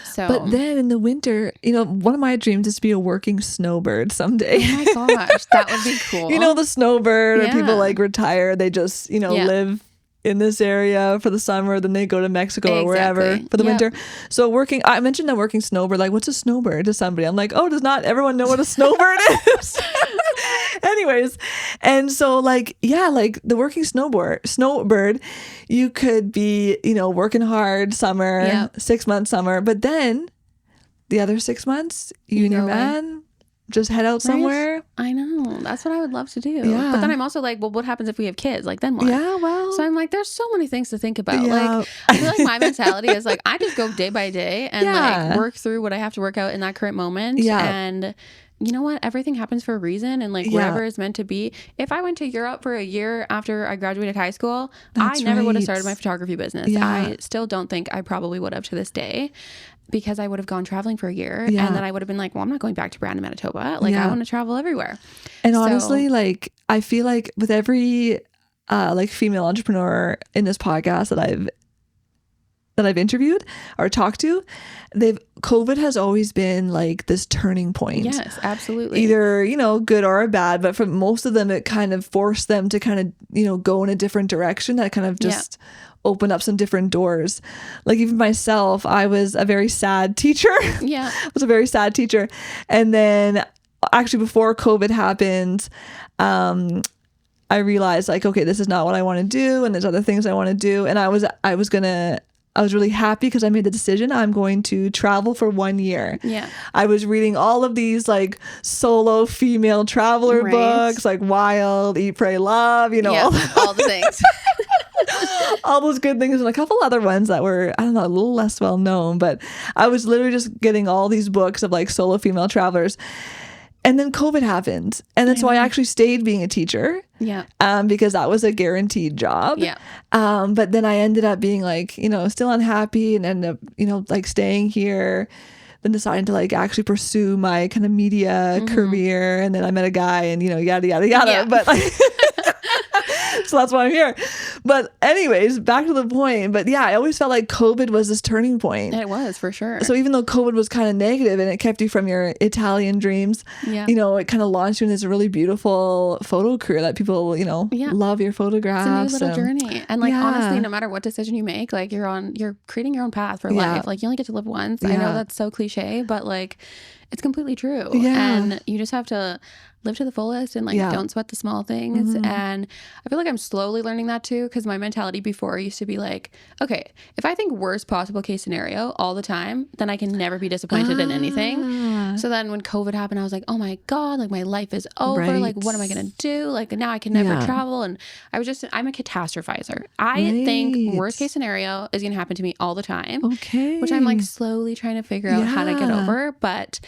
So, but then in the winter, one of my dreams is to be a working snowbird someday. Oh my gosh, that would be cool. The snowbird, or people like retire, they just, live in this area for the summer, then they go to Mexico or wherever for the winter. So I mentioned that working snowbird, like what's a snowbird to somebody? I'm like, oh, does not everyone know what a snowbird is? Anyways, and so like, like the working snowbird, you could be, working hard summer, 6 months summer, but then the other 6 months, you and your man just head out somewhere. I know. That's what I would love to do. Yeah. But then I'm also like, well, what happens if we have kids? Like, then what? Yeah, well. So I'm like, there's so many things to think about. Yeah. Like, I feel like my mentality is like, I just go day by day and like work through what I have to work out in that current moment. Yeah. And you know what? Everything happens for a reason, and like whatever is meant to be. If I went to Europe for a year after I graduated high school, I never would have started my photography business. I still don't think I probably would have to this day. because I would have gone traveling for a year, Yeah. and then I would have been like, well, I'm not going back to Brandon, Manitoba. Like, I want to travel everywhere. And honestly, like, I feel like with every like female entrepreneur in this podcast that I've interviewed or talked to, COVID has always been like this turning point. Yes, absolutely. Either, you know, good or bad, but for most of them, it kind of forced them to kind of, you know, go in a different direction that kind of just open up some different doors. Like even myself, I was a very sad teacher. Yeah. I was a very sad teacher. And then actually before COVID happened, I realized like, okay, this is not what I want to do. And there's other things I want to do. And I was really happy because I made the decision I'm going to travel for 1 year. Yeah. I was reading all of these like solo female traveler books, like Wild, Eat, Pray, Love, you know, all the things. all those good things, and a couple other ones that were, I don't know, a little less well known, but I was literally just getting all these books of like solo female travelers. And then COVID happened. And that's why I actually stayed being a teacher. Yeah. Because that was a guaranteed job. Yeah. But then I ended up being like, you know, still unhappy and ended up, you know, like staying here, then deciding to like actually pursue my kind of media career. And then I met a guy and, you know, yada, yada, yada. Yeah. But like, so that's why I'm here. But anyways, back to the point. But yeah, I always felt like COVID was this turning point. It was, for sure. So even though COVID was kind of negative and it kept you from your Italian dreams, you know, it kind of launched you in this really beautiful photo career that people, you know, love your photographs. It's a new little journey. And like, honestly, no matter what decision you make, like you're creating your own path for life. Like you only get to live once. I know that's so cliche, but like it's completely true. And you just have to live to the fullest and like don't sweat the small things. And I feel like I'm slowly learning that too, because my mentality before used to be like, okay, if I think worst possible case scenario all the time, then I can never be disappointed in anything. So then when COVID happened, I was like, oh my God, like my life is over. Like, what am I going to do? Like now I can never travel. And I'm a catastrophizer. I think worst case scenario is going to happen to me all the time. Okay. Which I'm like slowly trying to figure out how to get over. But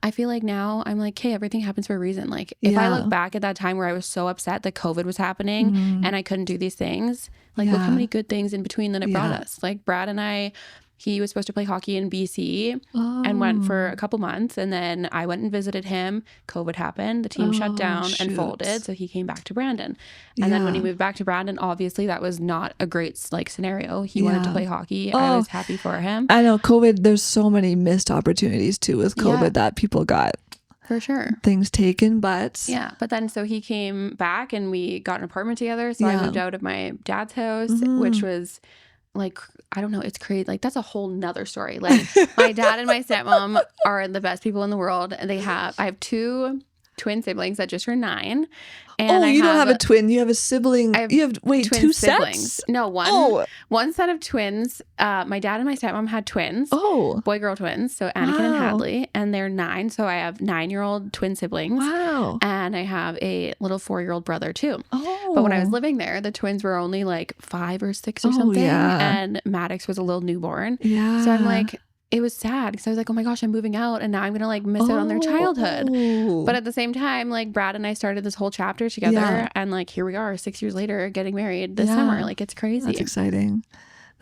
I feel like now I'm like, hey, everything happens for a reason. Like if I look back at that time where I was so upset that COVID was happening and I couldn't do these things, like look how many good things in between that it brought us. Like Brad and I, he was supposed to play hockey in BC and went for a couple months. And then I went and visited him. COVID happened. The team shut down and folded. So he came back to Brandon. And then when he moved back to Brandon, obviously that was not a great like scenario. He wanted to play hockey. I was happy for him. I know COVID, there's so many missed opportunities too with COVID that people got. For sure. Things taken, but... Yeah, but then so he came back and we got an apartment together. So I moved out of my dad's house, which was... like, I don't know, it's crazy. Like, that's a whole nother story. Like, my dad and my stepmom are the best people in the world. And I have two twin siblings that just turned 9. And you don't have a twin. You have a sibling. You have, wait, twin 2 siblings. sets? No, one set of twins. My dad and my stepmom had twins. Boy-girl twins. So Anakin and Hadley. And they're 9. So I have 9-year-old twin siblings. Wow. And I have a little 4-year-old brother too. But when I was living there, the twins were only like 5 or 6 or something. And Maddox was a little newborn. So I'm like... it was sad because I was like, oh my gosh, I'm moving out and now I'm going to like miss out on their childhood. But at the same time, like Brad and I started this whole chapter together and like here we are 6 years later getting married this summer. Like it's crazy. That's exciting.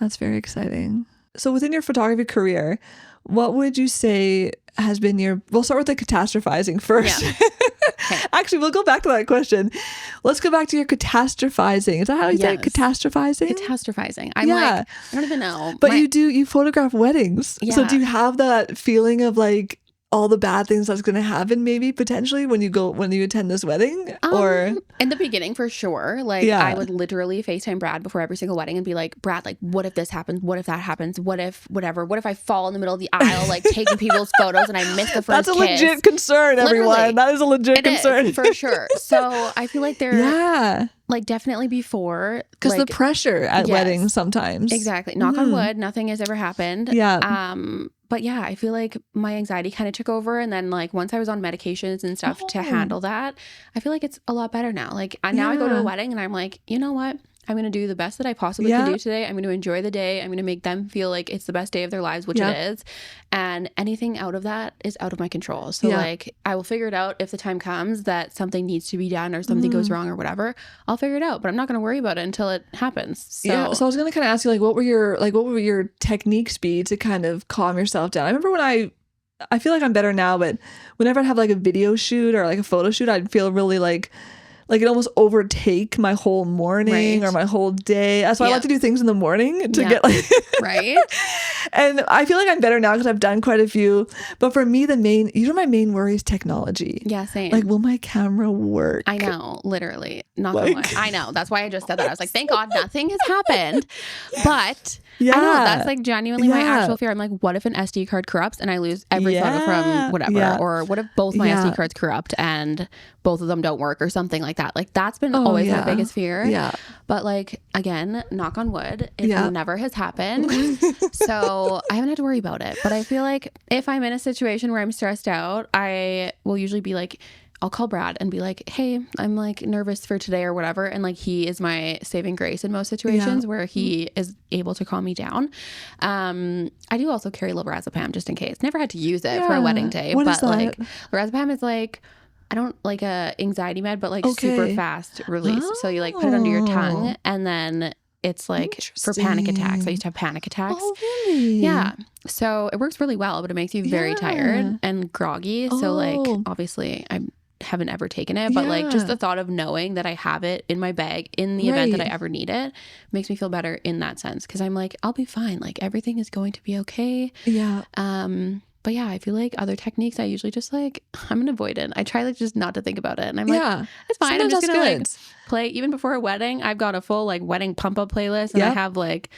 That's very exciting. So within your photography career, what would you say has been we'll start with the catastrophizing first. Yeah. Okay. Actually, we'll go back to that question. Let's go back to your catastrophizing. Is that how you say it? Catastrophizing? Catastrophizing. I'm like, I don't even know. But you photograph weddings. Yeah. So do you have that feeling of like all the bad things that's going to happen maybe potentially when you attend this wedding? Or in the beginning for sure, like I would literally FaceTime Brad before every single wedding and be like, Brad, like what if this happens, what if that happens, what if whatever, what if I fall in the middle of the aisle like taking people's photos and I miss the first that's a kiss? legit concern, everyone. Literally, that is a legit concern. Is, for sure. So I feel like they're like definitely before, because the pressure at weddings sometimes. Exactly. Knock on wood, nothing has ever happened. But yeah, I feel like my anxiety kind of took over. And then like once I was on medications and stuff to handle that, I feel like it's a lot better now. Like now I go to a wedding and I'm like, you know what? I'm going to do the best that I possibly can do today. I'm going to enjoy the day. I'm going to make them feel like it's the best day of their lives, which it is. And anything out of that is out of my control. So like, I will figure it out if the time comes that something needs to be done or something goes wrong or whatever. I'll figure it out, but I'm not going to worry about it until it happens. So, so I was going to kind of ask you, like, what were your techniques be to kind of calm yourself down? I remember when I feel like I'm better now, but whenever I'd have like a video shoot or like a photo shoot, I'd feel really like it almost overtake my whole morning or my whole day. That's why I like to do things in the morning to get like right. And I feel like I'm better now because I've done quite a few. But for me, my main worry is technology. Yeah, same. Like, will my camera work? I know, literally. Not gonna lie. I know. That's why I just said that. I was like, thank God nothing has happened. But I know that's like genuinely my actual fear. I'm like, what if an SD card corrupts and I lose every photo from whatever? Yeah. Or what if both my SD cards corrupt and both of them don't work or something like that? Like, that's been always my biggest fear. Yeah. But like, again, knock on wood, it never has happened. So I haven't had to worry about it. But I feel like if I'm in a situation where I'm stressed out, I will usually be like, I'll call Brad and be like, hey, I'm like nervous for today or whatever. And like, he is my saving grace in most situations where he is able to calm me down. I do also carry lorazepam just in case. Never had to use it for a wedding day. What but is that? Like lorazepam is like, I don't like a anxiety med, but like super fast release. So you like put it under your tongue and then it's like for panic attacks. I used to have panic attacks. Oh, really? Yeah. So it works really well, but it makes you very tired and groggy. So like, obviously I haven't ever taken it, but like just the thought of knowing that I have it in my bag in the event that I ever need it makes me feel better in that sense. Cause I'm like, I'll be fine. Like everything is going to be okay. Yeah. But yeah, I feel like other techniques, I usually just like, I'm an avoidant. I try like just not to think about it. And I'm like, it's fine. Sometimes I'm just going to like play. Even before a wedding, I've got a full like wedding pump up playlist. And I have like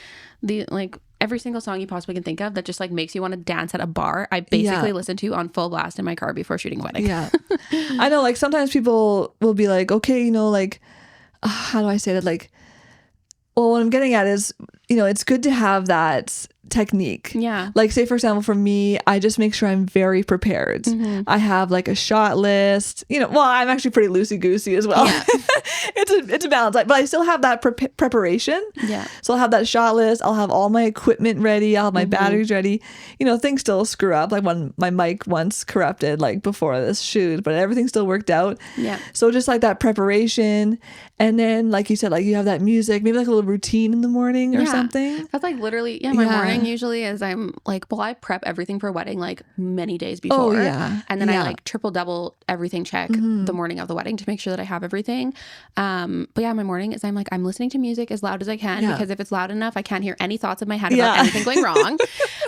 every single song you possibly can think of that just like makes you want to dance at a bar. I basically listen to on full blast in my car before shooting a wedding. Yeah. I know, like sometimes people will be like, okay, you know, like, how do I say that? Like, well, what I'm getting at is, you know, it's good to have that technique. Yeah. Like say for example, for me, I just make sure I'm very prepared. I have like a shot list, you know, well, I'm actually pretty loosey goosey as well. Yeah. it's a balance, but I still have that preparation. Yeah. So I'll have that shot list. I'll have all my equipment ready. I'll have my batteries ready. You know, things still screw up. Like when my mic once corrupted like before this shoot, but everything still worked out. Yeah. So just like that preparation. And then like you said, like you have that music, maybe like a little routine in the morning or something. That's like literally, my morning usually is I'm like, well, I prep everything for a wedding like many days before. Oh, yeah. And then I like triple double everything check the morning of the wedding to make sure that I have everything. But yeah, my morning is I'm listening to music as loud as I can because if it's loud enough, I can't hear any thoughts in my head about anything going wrong.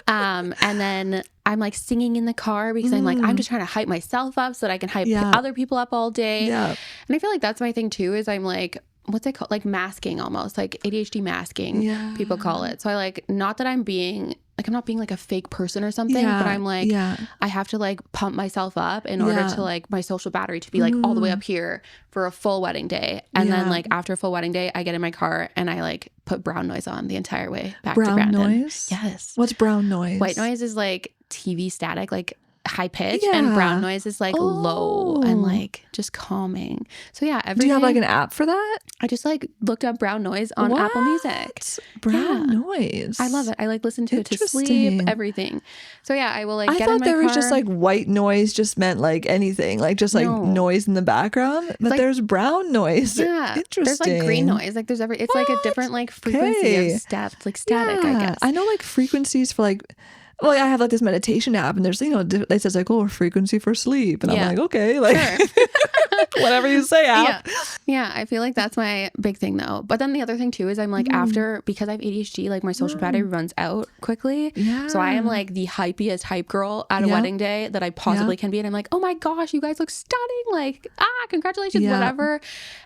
And then I'm like singing in the car because I'm like, I'm just trying to hype myself up so that I can hype other people up all day. Yeah. And I feel like that's my thing too, is I'm like, what's it called? Like masking almost, like ADHD masking, people call it. So I like, not that I'm being like, I'm not being like a fake person or something, but I'm like, I have to like pump myself up in order to like my social battery to be like all the way up here for a full wedding day. And then like after a full wedding day, I get in my car and I like put brown noise on the entire way back to Brandon. Brown noise? Yes. What's brown noise? White noise is like TV static, like high pitch, and brown noise is like low and like just calming. So yeah, do you have like an app for that? I just like looked up brown noise on Apple Music. Brown noise. I love it. I like listen to it to sleep, everything. So yeah, I will like get in my car. I thought there was just like white noise just meant like anything, like just like noise in the background, but like, there's brown noise. Yeah. Interesting. There's like green noise. Like there's it's like a different like frequency of stuff, like static, I guess. I know like frequencies for like, well, I have like this meditation app and there's, you know, it says like, oh, frequency for sleep. And I'm like, okay, like whatever you say, app. Yeah, I feel like that's my big thing though. But then the other thing too is I'm like after, because I have ADHD, like my social battery runs out quickly. Yeah. So I am like the hypiest hype girl at a wedding day that I possibly can be. And I'm like, oh my gosh, you guys look stunning. Like, congratulations, whatever.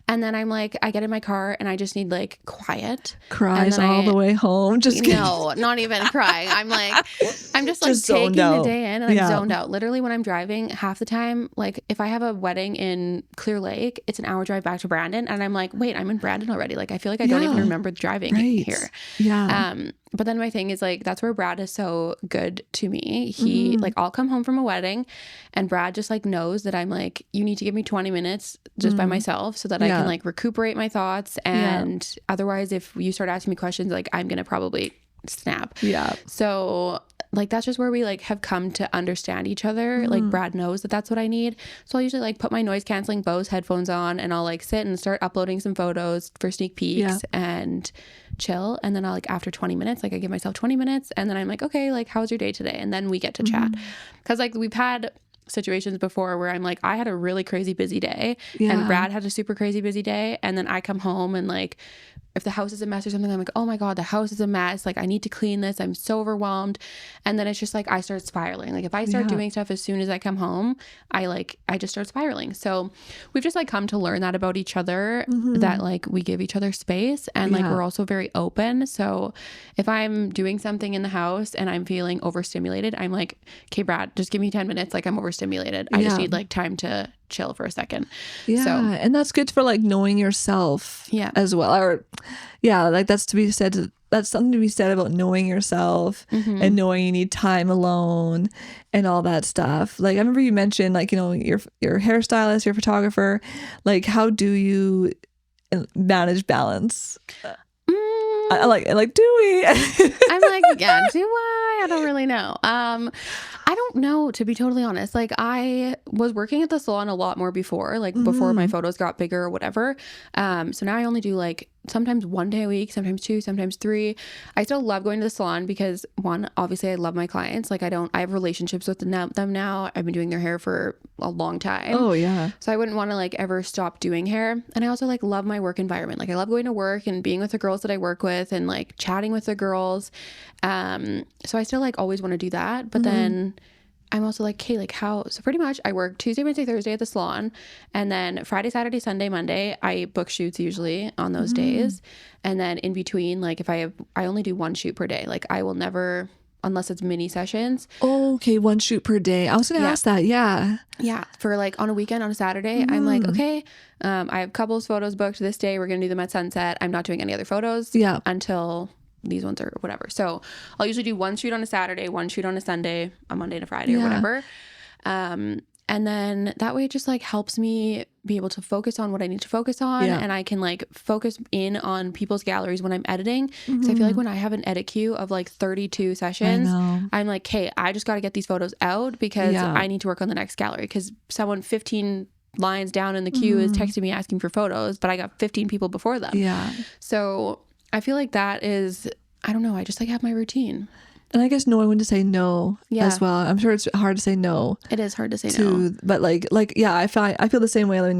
And then I'm like, I get in my car and I just need like quiet. Cries all the way home. Just no, not even crying. I'm like, I'm just like Just taking zoned the out. day in and I'm Yeah. zoned out. Literally when I'm driving, half the time, like if I have a wedding in Clear Lake, it's an hour drive back to Brandon. And I'm like, wait, I'm in Brandon already. Like I feel like I don't even Yeah. remember driving Right. here. Yeah. But then my thing is like, that's where Brad is so good to me. He like, I'll come home from a wedding and Brad just like knows that I'm like, you need to give me 20 minutes just by myself so that I can like recuperate my thoughts. And otherwise, if you start asking me questions, like I'm going to probably snap. Yeah. So like that's just where we like have come to understand each other. Like Brad knows that that's what I need. So I'll usually like put my noise canceling Bose headphones on and I'll like sit and start uploading some photos for sneak peeks and chill. And then I'll like after 20 minutes, like I give myself 20 minutes and then I'm like, okay, like how's your day today? And then we get to chat. Cause like we've had situations before where I'm like, I had a really crazy busy day and Brad had a super crazy busy day. And then I come home and like, if the house is a mess or something, I'm like, oh my God, the house is a mess. Like I need to clean this. I'm so overwhelmed. And then it's just like, I start spiraling. Like if I start doing stuff as soon as I come home, I just start spiraling. So we've just like come to learn that about each other, that like we give each other space and like we're also very open. So if I'm doing something in the house and I'm feeling overstimulated, I'm like, okay, Brad, just give me 10 minutes. Like I'm overstimulated. I just need like time to chill for a second. Yeah. So, and that's good for like knowing yourself as well. Or like that's something to be said about knowing yourself and knowing you need time alone and all that stuff. Like I remember you mentioned like, you know, your hairstylist, your photographer, like how do you manage balance? I like do we? I'm like, yeah, do I? I don't really know. I don't know, to be totally honest. Like I was working at the salon a lot more before, like before my photos got bigger or whatever. So now I only do like sometimes 1 day a week, sometimes 2, sometimes 3. I still love going to the salon because one, obviously I love my clients. Like I have relationships with them now. I've been doing their hair for a long time. Oh yeah. So I wouldn't want to like ever stop doing hair. And I also like love my work environment. Like I love going to work and being with the girls that I work with and like chatting with the girls. So I still like always want to do that. But then I'm also like, okay, like how, so pretty much I work Tuesday, Wednesday, Thursday at the salon. And then Friday, Saturday, Sunday, Monday, I book shoots usually on those days. And then in between, like I only do 1 shoot per day. Like I will never, unless it's mini sessions. Oh, okay. 1 shoot per day. I was going to ask that. Yeah. Yeah. For like on a weekend, on a Saturday, I'm like, okay, I have couples photos booked this day. We're going to do them at sunset. I'm not doing any other photos until these ones are whatever. So I'll usually do 1 shoot on a Saturday, 1 shoot on a Sunday, a Monday and a Friday or whatever. And then that way it just like helps me be able to focus on what I need to focus on. And I can like focus in on people's galleries when I'm editing. Because I feel like when I have an edit queue of like 32 sessions, I'm like, hey, I just got to get these photos out because I need to work on the next gallery. Because someone 15 lines down in the queue is texting me asking for photos, but I got 15 people before them. Yeah. So I feel like that is, I don't know, I just like have my routine. And I guess knowing when to say no as well. I'm sure it's hard to say no. It is hard to say no. But like yeah, I feel the same way when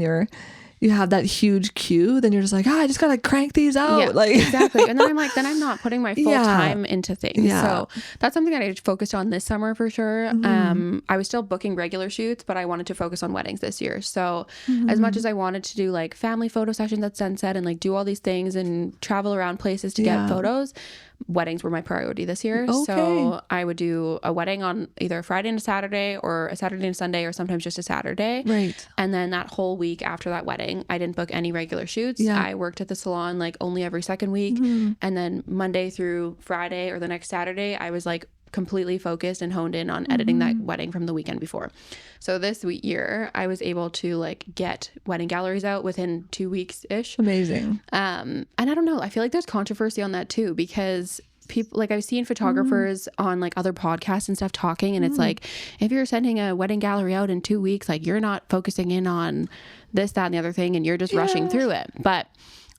you have that huge queue, then you're just like, I just gotta crank these out. Yeah, like exactly. And then I'm like, then I'm not putting my full time into things. So that's something that I focused on this summer for sure. I was still booking regular shoots, but I wanted to focus on weddings this year. So as much as I wanted to do like family photo sessions at sunset and like do all these things and travel around places to get photos, weddings were my priority this year. Okay. So I would do a wedding on either a Friday and a Saturday or a Saturday and a Sunday or sometimes just a Saturday. Right. And then that whole week after that wedding, I didn't book any regular shoots. Yeah. I worked at the salon like only every second week. And then Monday through Friday or the next Saturday, I was like completely focused and honed in on editing that wedding from the weekend before. So this year I was able to like get wedding galleries out within 2 weeks ish. Amazing. And I don't know, I feel like there's controversy on that too, because people, like I've seen photographers on like other podcasts and stuff talking, and it's like, if you're sending a wedding gallery out in 2 weeks, like you're not focusing in on this, that, and the other thing, and you're just rushing through it. But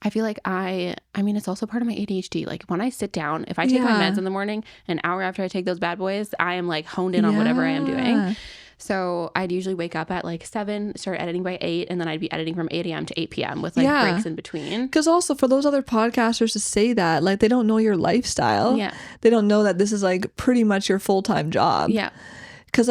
I feel like I mean, it's also part of my ADHD. Like when I sit down, if I take my meds in the morning, an hour after I take those bad boys, I am like honed in on whatever I am doing. So I'd usually wake up at like 7, start editing by 8, and then I'd be editing from 8 a.m. to 8 p.m. with like breaks in between. Because also for those other podcasters to say that, like they don't know your lifestyle. Yeah. They don't know that this is like pretty much your full-time job. Yeah. Because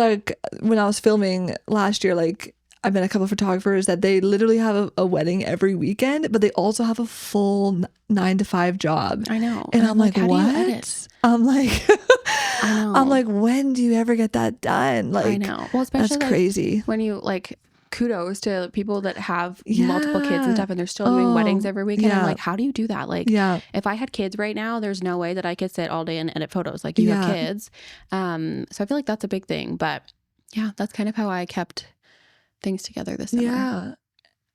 when I was filming last year, like I've met a couple of photographers that they literally have a wedding every weekend, but they also have a full 9 to 5 job. I know. And I'm like, what? I'm like, I know. I'm like, when do you ever get that done? Like, I know. Well, especially that's like, crazy. when you like, kudos to people that have multiple kids and stuff, and they're still doing weddings every week. And I'm like, how do you do that? Like, if I had kids right now, there's no way that I could sit all day and edit photos. Like, you have kids. So I feel like that's a big thing. But yeah, that's kind of how I kept things together this summer. Yeah.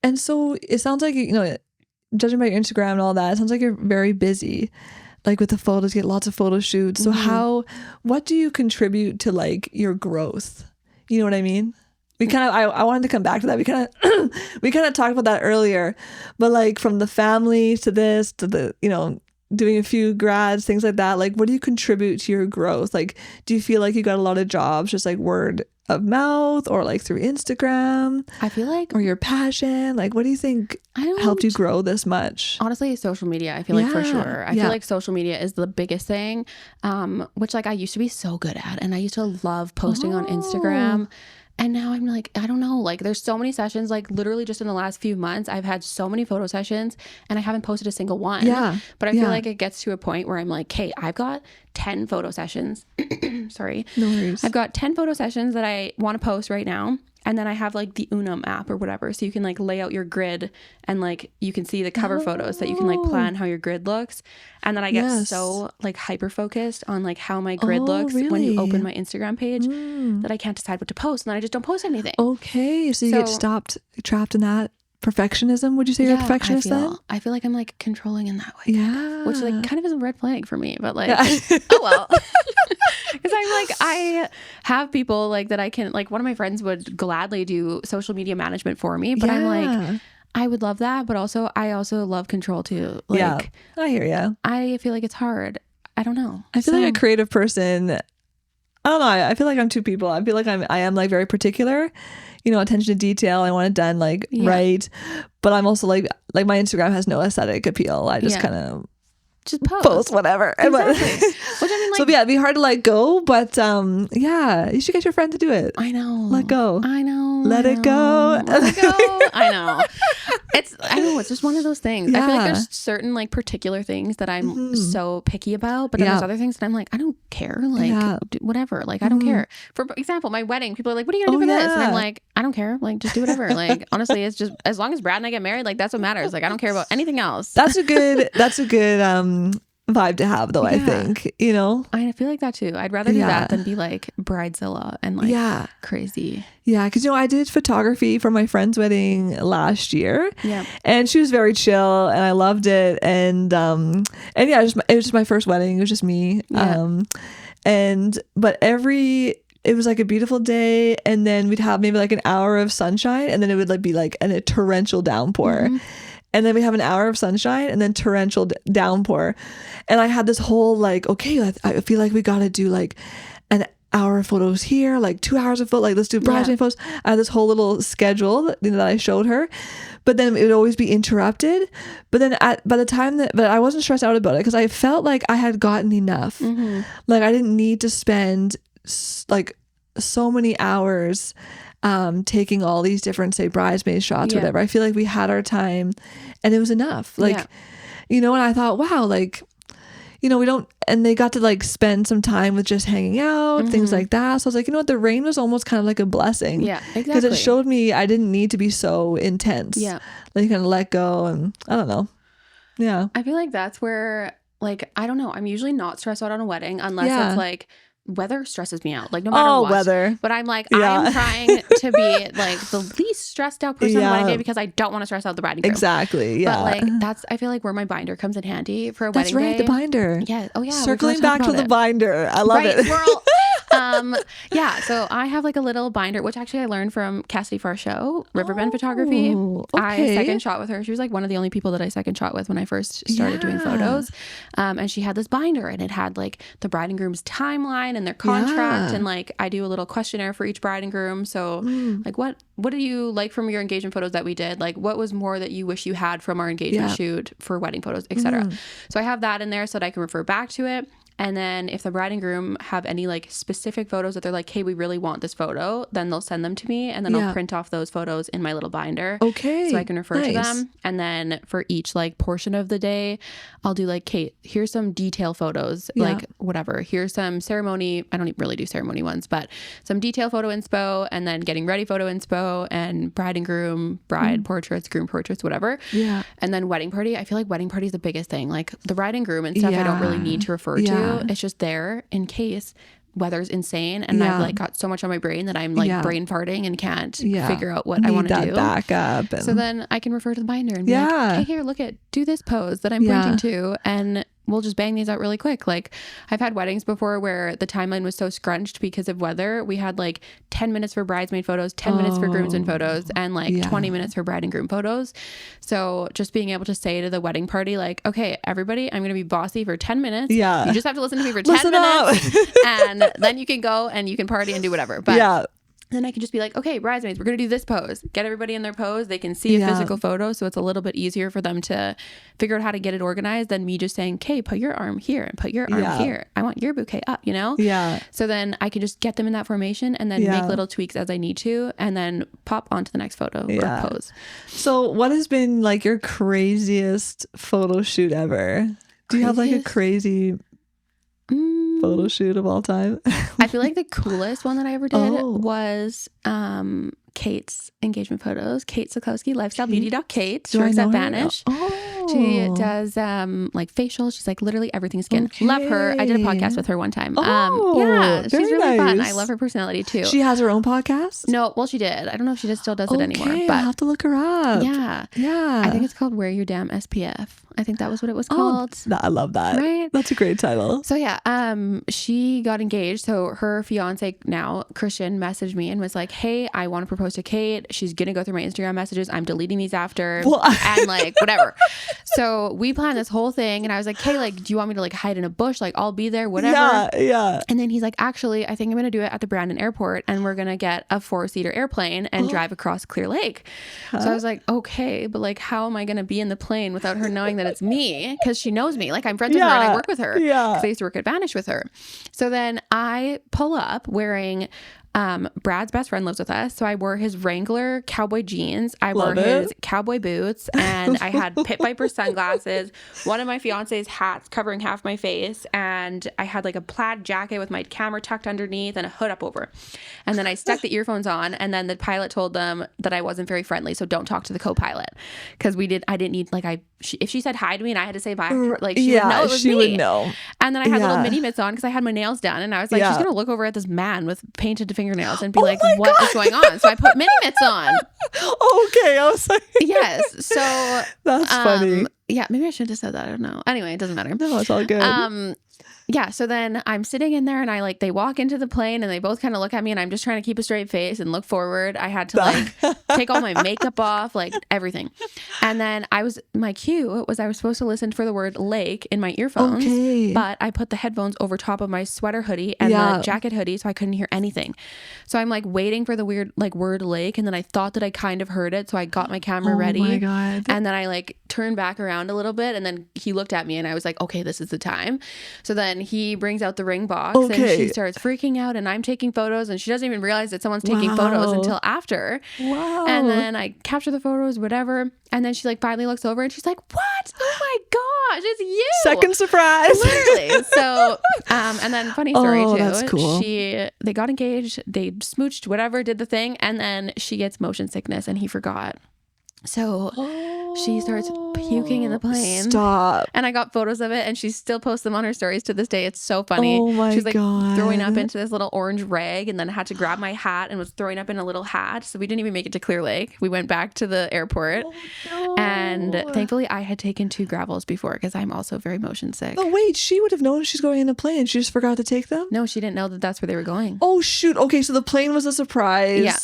And so it sounds like, you know, judging by your Instagram and all that, it sounds like you're very busy, like with the photos, you get lots of photo shoots. So what do you contribute to like your growth? You know what I mean? We kind of, I wanted to come back to that. We kind of talked about that earlier, but like from the family to this, to the, you know, doing a few grads, things like that. Like, what do you contribute to your growth? Like, do you feel like you got a lot of jobs just like word of mouth or like through Instagram? I feel like, or your passion, like what do you think helped you grow this much? Honestly, social media, I feel like for sure. I feel like social media is the biggest thing, which like I used to be so good at, and I used to love posting on Instagram. And now I'm like, I don't know, like there's so many sessions, like literally just in the last few months, I've had so many photo sessions and I haven't posted a single one. Yeah. But I feel like it gets to a point where I'm like, hey, I've got 10 photo sessions. Sorry. No worries. I've got 10 photo sessions that I want to post right now. And then I have like the Unum app or whatever. So you can like lay out your grid and like you can see the cover photos, so you can like plan how your grid looks. And then I get so like hyper focused on like how my grid looks when you open my Instagram page that I can't decide what to post. And then I just don't post anything. Okay. So you get trapped in that perfectionism. Would you say you're a perfectionist then? I feel like I'm like controlling in that way. Yeah. Which like kind of is a red flag for me, but like, oh well. Because I'm like, I have people like that I can, like one of my friends would gladly do social media management for me, but I'm like, I would love that. But also, I also love control too. Like, I hear you. I feel like it's hard. I don't know. I feel like a creative person, I don't know. I feel like I'm two people. I feel like I am like very particular, you know, attention to detail. I want it done like right. But I'm also like my Instagram has no aesthetic appeal. I just kind of just post whatever. Exactly. Which I mean, like, so yeah, it'd be hard to let go, but yeah, you should get your friend to do it. I know. Let go. I know. Let it go. Let it go. I know. I know, it's just one of those things. I feel like there's certain like particular things that I'm so picky about, but then there's other things that I'm like, I don't care. Like whatever. Like I don't care. For example, my wedding, people are like, what are you gonna do for this? And I'm like, I don't care. Like just do whatever. Like honestly, it's just as long as Brad and I get married, like that's what matters. Like I don't care about anything else. That's a good vibe to have though. I think, you know, I feel like that too. I'd rather do that than be like bridezilla and like crazy. Yeah, because you know, I did photography for my friend's wedding last year. Yeah, and she was very chill, and I loved it. And yeah, it was just my first wedding. It was just me. Yeah. But it was like a beautiful day, and then we'd have maybe like an hour of sunshine, and then it would like be like a torrential downpour. And then we have an hour of sunshine and then torrential downpour. And I had this whole like, okay, I feel like we got to do like an hour of photos here, like 2 hours of photos, like let's do bridesmaid photos. I had this whole little schedule that I showed her, but then it would always be interrupted. But then by the time but I wasn't stressed out about it because I felt like I had gotten enough. Like I didn't need to spend like so many hours taking all these different, say, bridesmaid shots, whatever. I feel like we had our time and it was enough. Like, you know, and I thought, wow, like, you know, and they got to like spend some time with just hanging out, things like that. So I was like, you know what, the rain was almost kind of like a blessing. Yeah, exactly. Because it showed me I didn't need to be so intense. Yeah. Like kind of let go and I don't know. Yeah. I feel like that's where, like, I don't know. I'm usually not stressed out on a wedding unless it's like, weather stresses me out, like no matter what. Weather. But I'm like, I'm trying to be like the least stressed out person on the wedding day because I don't want to stress out the bride and groom. Exactly. Yeah. But like that's, I feel like where my binder comes in handy for a wedding day. That's right, the binder. Yeah. Oh yeah. Circling back to the binder. I love it. Yeah. So I have like a little binder, which actually I learned from Cassidy Farshow, Riverbend Photography. Okay. I second shot with her. She was like one of the only people that I second shot with when I first started doing photos. And she had this binder and it had like the bride and groom's timeline and their contract, and like I do a little questionnaire for each bride and groom. So like what do you like from your engagement photos that we did? Like what was more that you wish you had from our engagement shoot for wedding photos, etc. So I have that in there so that I can refer back to it. And then if the bride and groom have any like specific photos that they're like, hey, we really want this photo, then they'll send them to me, and then I'll print off those photos in my little binder. Okay. So I can refer to them. And then for each like portion of the day, I'll do like, Kate, here's some detail photos, like whatever. Here's some ceremony. I don't really do ceremony ones, but some detail photo inspo, and then getting ready photo inspo, and bride and groom, bride portraits, groom portraits, whatever. Yeah. And then wedding party. I feel like wedding party is the biggest thing. Like the bride and groom and stuff, I don't really need to refer to. It's just there in case weather's insane and I've like got so much on my brain that I'm like brain farting and can't figure out what I want to do. Backup. So then I can refer to the binder and be like, hey, here, look at, do this pose that I'm pointing to, and we'll just bang these out really quick. Like I've had weddings before where the timeline was so scrunched because of weather. We had like 10 minutes for bridesmaid photos, 10 minutes for groomsmen photos, and like 20 minutes for bride and groom photos. So just being able to say to the wedding party, like, okay, everybody, I'm going to be bossy for 10 minutes. Yeah. You just have to listen to me for 10 minutes and then you can go and you can party and do whatever. But then I can just be like, okay, bridesmaids, we're going to do this pose. Get everybody in their pose. They can see a physical photo. So it's a little bit easier for them to figure out how to get it organized than me just saying, okay, put your arm here and put your arm here. I want your bouquet up, you know? Yeah. So then I can just get them in that formation and then make little tweaks as I need to, and then pop onto the next photo or pose. So what has been like your craziest photo shoot ever? Do you have like a crazy photo shoot of all time? I feel like the coolest one that I ever did was Kate's engagement photos. Kate Sokowski, lifestylebeauty.kate. She works at Vanish. She does like facials. She's like literally everything skin. Love her. I did a podcast with her one time. She's really fun. I love her personality too. She has her own podcast? No, well, she did. I don't know if she still does it anymore. But I'll have to look her up. Yeah. I think it's called Wear Your Damn SPF. I think that was what it was called. I love that. Right? That's a great title. So she got engaged. So her fiance now, Christian, messaged me and was like, hey, I want to propose to Kate. She's going to go through my Instagram messages. I'm deleting these after. And like, whatever. So we planned this whole thing. And I was like, hey, like, do you want me to like hide in a bush? Like, I'll be there, whatever. Yeah. And then he's like, actually, I think I'm going to do it at the Brandon airport. And we're going to get a 4-seater airplane and drive across Clear Lake. So I was like, okay, but like, how am I going to be in the plane without her knowing that it's me? Because she knows me. Like, I'm friends with her and I work with her. Yeah. Because I used to work at Vanish with her. So then I pull up wearing Brad's best friend lives with us, so I wore his Wrangler cowboy jeans, I wore his cowboy boots, and I had Pit Viper sunglasses, one of my fiance's hats covering half my face, and I had like a plaid jacket with my camera tucked underneath and a hood up over. And then I stuck the earphones on, and then the pilot told them that I wasn't very friendly, so don't talk to the co-pilot, because I didn't need like if she said hi to me and I had to say bye, like she would know it was me. Would know. And then I had little mini mitts on because I had my nails done, and I was like, she's gonna look over at this man with painted fingernails and be like, what is going on? So I put mini mitts on. Okay, I was like, yes. So that's funny. Yeah, maybe I shouldn't have said that. I don't know. Anyway, it doesn't matter. No, it's all good. Yeah, so then I'm sitting in there and they walk into the plane and they both kind of look at me and I'm just trying to keep a straight face and look forward. I had to like take all my makeup off, like everything. And then my cue was I was supposed to listen for the word lake in my earphones, but I put the headphones over top of my sweater hoodie and the jacket hoodie so I couldn't hear anything. So I'm like waiting for the weird like word lake, and then I thought that I kind of heard it, so I got my camera ready. Oh my God. And then I like turned back around a little bit, and then he looked at me and I was like, okay, this is the time. So then he brings out the ring box and she starts freaking out, and I'm taking photos, and she doesn't even realize that someone's taking photos until after. Wow. And then I capture the photos, whatever. And then she like finally looks over and she's like, what? Oh my gosh, it's you. Second surprise. Literally. So, and then funny story too. That's cool. They got engaged, they smooched, whatever, did the thing. And then she gets motion sickness and he forgot. So she starts puking in the plane. Stop. And I got photos of it, and she still posts them on her stories to this day. It's so funny. Oh my She's like God. throwing up into this little orange rag, and then had to grab my hat and was throwing up in a little hat. So we didn't even make it to Clear Lake. We went back to the airport. Oh, no. And thankfully I had taken 2 gravels before, because I'm also very motion sick. But wait, she would have known she's going in a plane. She just forgot to take them? No, she didn't know that that's where they were going. Oh shoot. Okay, so the plane was a surprise. Yeah.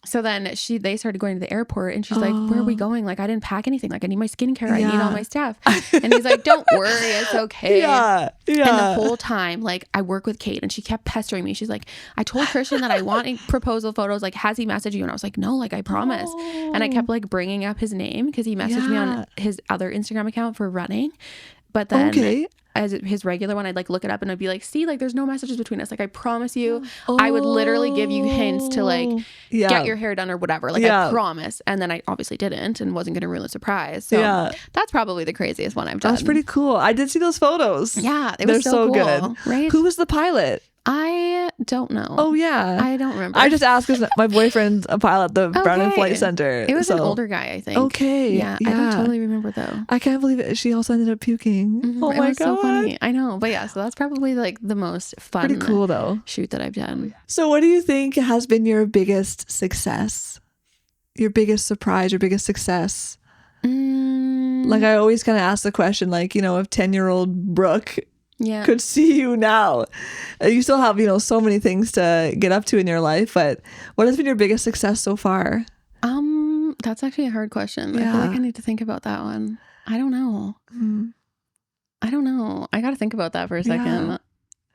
So then they started going to the airport, and she's like, where are we going? Like, I didn't pack anything. Like, I need my skincare. I need all my stuff. And he's like, don't worry. It's okay. Yeah. And the whole time, like, I work with Kate, and she kept pestering me. She's like, I told Christian that I want proposal photos. Like, has he messaged you? And I was like, no, like, I promise. And I kept like bringing up his name because he messaged me on his other Instagram account for running. But then as his regular one, I'd like look it up and I'd be like, see, like there's no messages between us. Like I promise you, I would literally give you hints to like get your hair done or whatever. Like I promise. And then I obviously didn't and wasn't going to ruin the surprise. So that's probably the craziest one I've done. That's pretty cool. I did see those photos. Yeah, they're so cool, good. Right? Who was the pilot? I don't know. Oh yeah, I don't remember. I just asked because my boyfriend's a pilot at the Browning Flight Center. It was an older guy, I think. Okay, yeah, I don't totally remember though. I can't believe it. She also ended up puking. Mm-hmm. Oh my god, so funny. I know, but yeah, so that's probably like the most fun, pretty cool though, shoot that I've done. So, what do you think has been your biggest success? Your biggest surprise? Your biggest success? Like I always kind of ask the question, like if 10-year-old Brooke could see you now, you still have so many things to get up to in your life, but what has been your biggest success so far? That's actually a hard question. I feel like I need to think about that one. I don't know. I don't know. I got to think about that for a second.